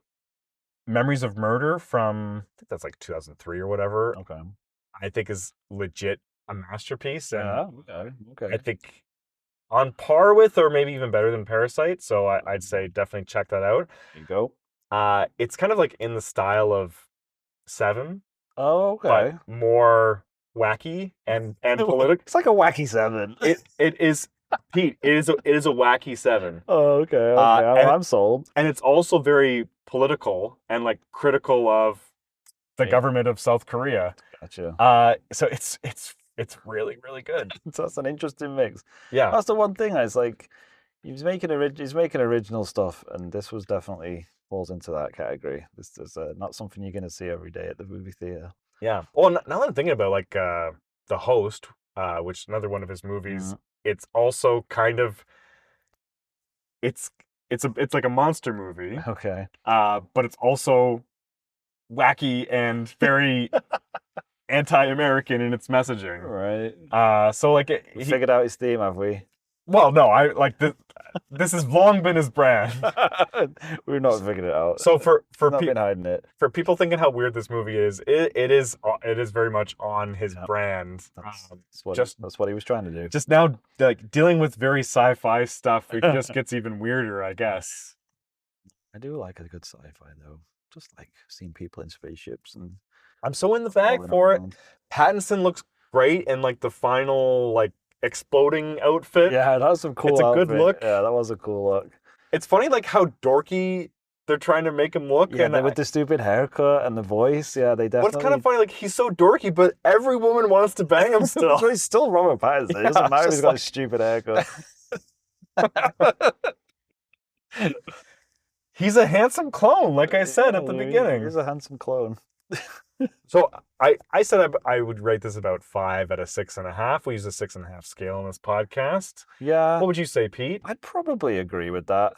Memories of Murder from, I think that's like 2003 or whatever. Okay, I think is legit a masterpiece. And okay. I think on par with, or maybe even better than Parasite. So I'd say definitely check that out. There you go. It's kind of like in the style of Seven. Oh, okay. But more wacky and political. It's like a wacky Seven. It is, Pete. It is a wacky Seven. Oh, okay. I'm sold. And it's also very political and like critical of the government of South Korea. Gotcha. So it's really, really good. So that's an interesting mix. Yeah, that's the one thing. It's like he's making original stuff, and this was definitely falls into that category. This is not something you're going to see every day at the movie theater. Yeah. Well, now that I'm thinking about like The Host, which is another one of his movies, it's also kind of it's like a monster movie. Okay. But it's also wacky and very anti-American in its messaging. Right. So like we figured out his theme, have we? Well, no, I like This has long been his brand. We've not figured it out. So for not been hiding it. For people thinking how weird this movie is, it is very much on his brand. That's what he was trying to do. Just now, like dealing with very sci-fi stuff, it just gets even weirder, I guess. I do like a good sci-fi though. Just like seeing people in spaceships, and I'm so in the bag for it. Pattinson looks great in like the final like exploding outfit. Yeah, that was some cool. It's a good look. Yeah, that was a cool look. It's funny like how dorky they're trying to make him look. Yeah, and with the stupid haircut and the voice. Yeah, they definitely. What's kind of funny, like he's so dorky, but every woman wants to bang him still. He's still Robert Pattinson. It doesn't matter if he's got a stupid haircut. He's a handsome clone, like I said at the beginning. He's a handsome clone. So I said I would rate this about 5 out of 6.5. We use a 6.5 scale on this podcast. Yeah. What would you say, Pete? I'd probably agree with that.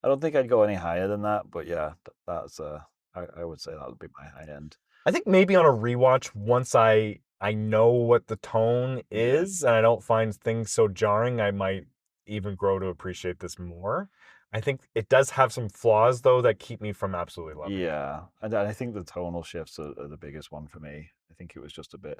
I don't think I'd go any higher than that, but yeah, that's I would say that would be my high end. I think maybe on a rewatch, once I know what the tone is and I don't find things so jarring, I might even grow to appreciate this more. I think it does have some flaws, though, that keep me from absolutely loving it. Yeah, and I think the tonal shifts are the biggest one for me. I think it was just a bit...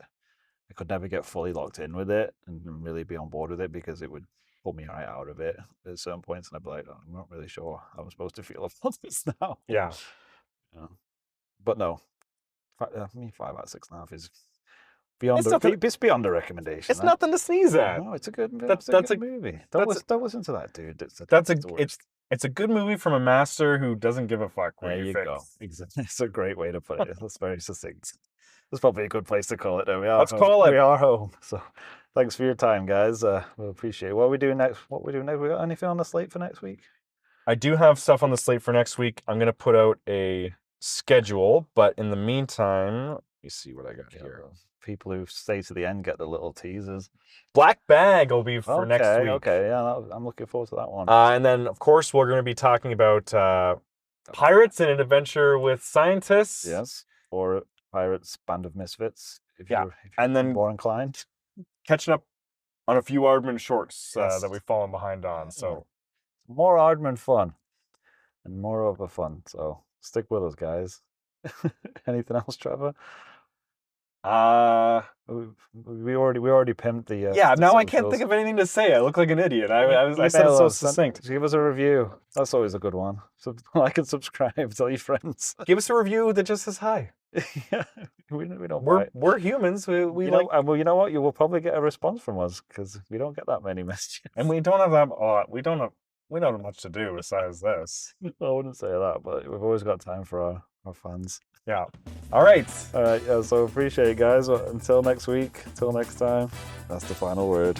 I could never get fully locked in with it and really be on board with it because it would pull me right out of it at certain points, and I'd be like, oh, I'm not really sure how I'm supposed to feel about this now. Yeah. But no, 5 out of 6.5 is... It's beyond a recommendation. It's nothing to sneeze at. No, it's a good. That's a good movie. Don't listen to that, dude. It's a good movie from a master who doesn't give a fuck. There you go. Exactly. It's a great way to put it. That's very succinct. That's probably a good place to call it. Though. Let's call it. We are home. So, thanks for your time, guys. We'll appreciate it. What are we doing next? We got anything on the slate for next week? I do have stuff on the slate for next week. I'm gonna put out a schedule, but in the meantime, let me see what I got here. People who stay to the end get the little teasers. Black Bag will be for next week. Okay, yeah, I'm looking forward to that one. And then, of course, we're going to be talking about Pirates in an Adventure with Scientists. Yes, or Pirates Band of Misfits, if you're more inclined. Catching up on a few Aardman shorts that we've fallen behind on. So more Aardman fun and more of a fun. So stick with us, guys. Anything else, Trevor? We already pimped the now I can't think of anything to say. I look like an idiot. I said it so succinct. Give us a review. That's always a good one. So like and subscribe, tell your friends. Give us a review that just says hi. Yeah, we don't. We're humans. We like. Well, you know what? You will probably get a response from us because we don't get that many messages, and we don't have that. We don't have much to do besides this. I wouldn't say that, but we've always got time for our fans. Yeah. All right. Yeah, so appreciate it, guys. Until next week, until next time, that's the final word.